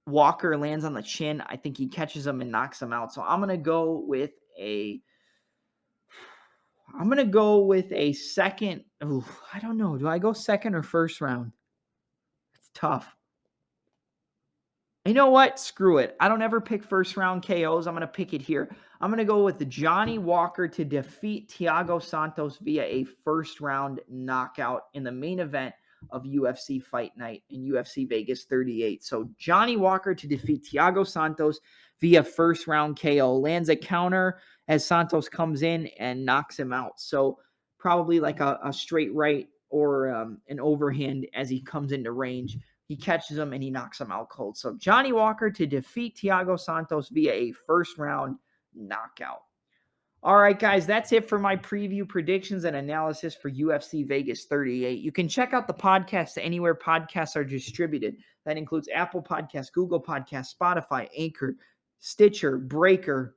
Walker lands on the chin, I think he catches him and knocks him out. So I'm going to go with a second. Ooh, I don't know. Do I go second or first round? It's tough. You know what? Screw it. I don't ever pick first round KOs. I'm going to pick it here. I'm going to go with Johnny Walker to defeat Thiago Santos via a first round knockout in the main event of UFC Fight Night in UFC Vegas 38. So Johnny Walker to defeat Thiago Santos via first round KO. Lands a counter as Santos comes in and knocks him out. So probably like a straight right or an overhand as he comes into range. He catches him and he knocks him out cold. So Johnny Walker to defeat Thiago Santos via a first round knockout. All right, guys, that's it for my preview, predictions, and analysis for UFC Vegas 38. You can check out the podcast anywhere podcasts are distributed. That includes Apple Podcasts, Google Podcasts, Spotify, Anchor, Stitcher, Breaker,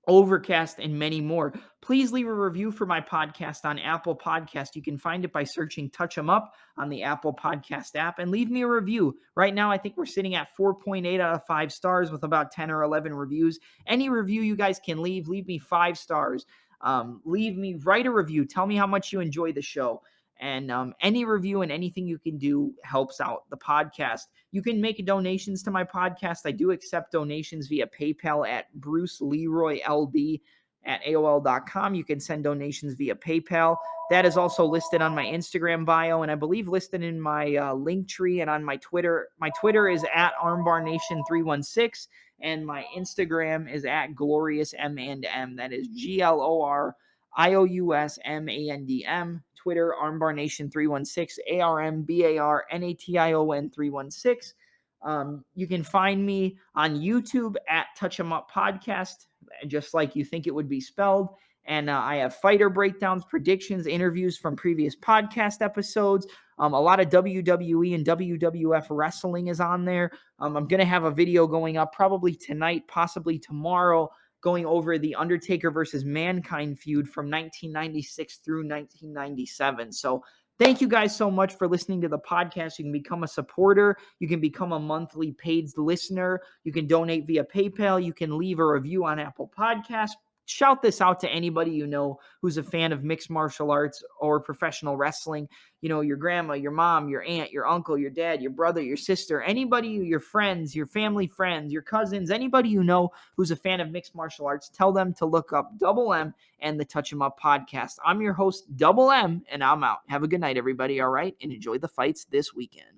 Overcast, and many more. Please leave a review for my podcast on Apple Podcast. You can find it by searching Touch 'em Up on the Apple Podcast app and leave me a review. Right now, I think we're sitting at 4.8 out of 5 stars with about 10 or 11 reviews. Any review you guys can leave me 5 stars. Write a review. Tell me how much you enjoy the show. And any review and anything you can do helps out the podcast. You can make donations to my podcast. I do accept donations via PayPal at bruceleroyld@aol.com. You can send donations via PayPal. That is also listed on my Instagram bio, and I believe listed in my link tree and on my Twitter. My Twitter is at ArmbarNation316, and my Instagram is at GloriousM&M. That is GLORIOUSMANDM. Twitter, ArmbarNation316, ARMBARNATION316. You can find me on YouTube at Touch 'em Up Podcast, just like you think it would be spelled. And I have fighter breakdowns, predictions, interviews from previous podcast episodes. A lot of WWE and WWF wrestling is on there. I'm going to have a video going up probably tonight, possibly tomorrow, going over the Undertaker versus Mankind feud from 1996 through 1997. So thank you guys so much for listening to the podcast. You can become a supporter. You can become a monthly paid listener. You can donate via PayPal. You can leave a review on Apple Podcasts. Shout this out to anybody you know who's a fan of mixed martial arts or professional wrestling. Your grandma, your mom, your aunt, your uncle, your dad, your brother, your sister, anybody, your friends, your family friends, your cousins, anybody you know who's a fan of mixed martial arts, tell them to look up Double M and the Touch 'em Up podcast. I'm your host, Double M, and I'm out. Have a good night, everybody, all right? And enjoy the fights this weekend.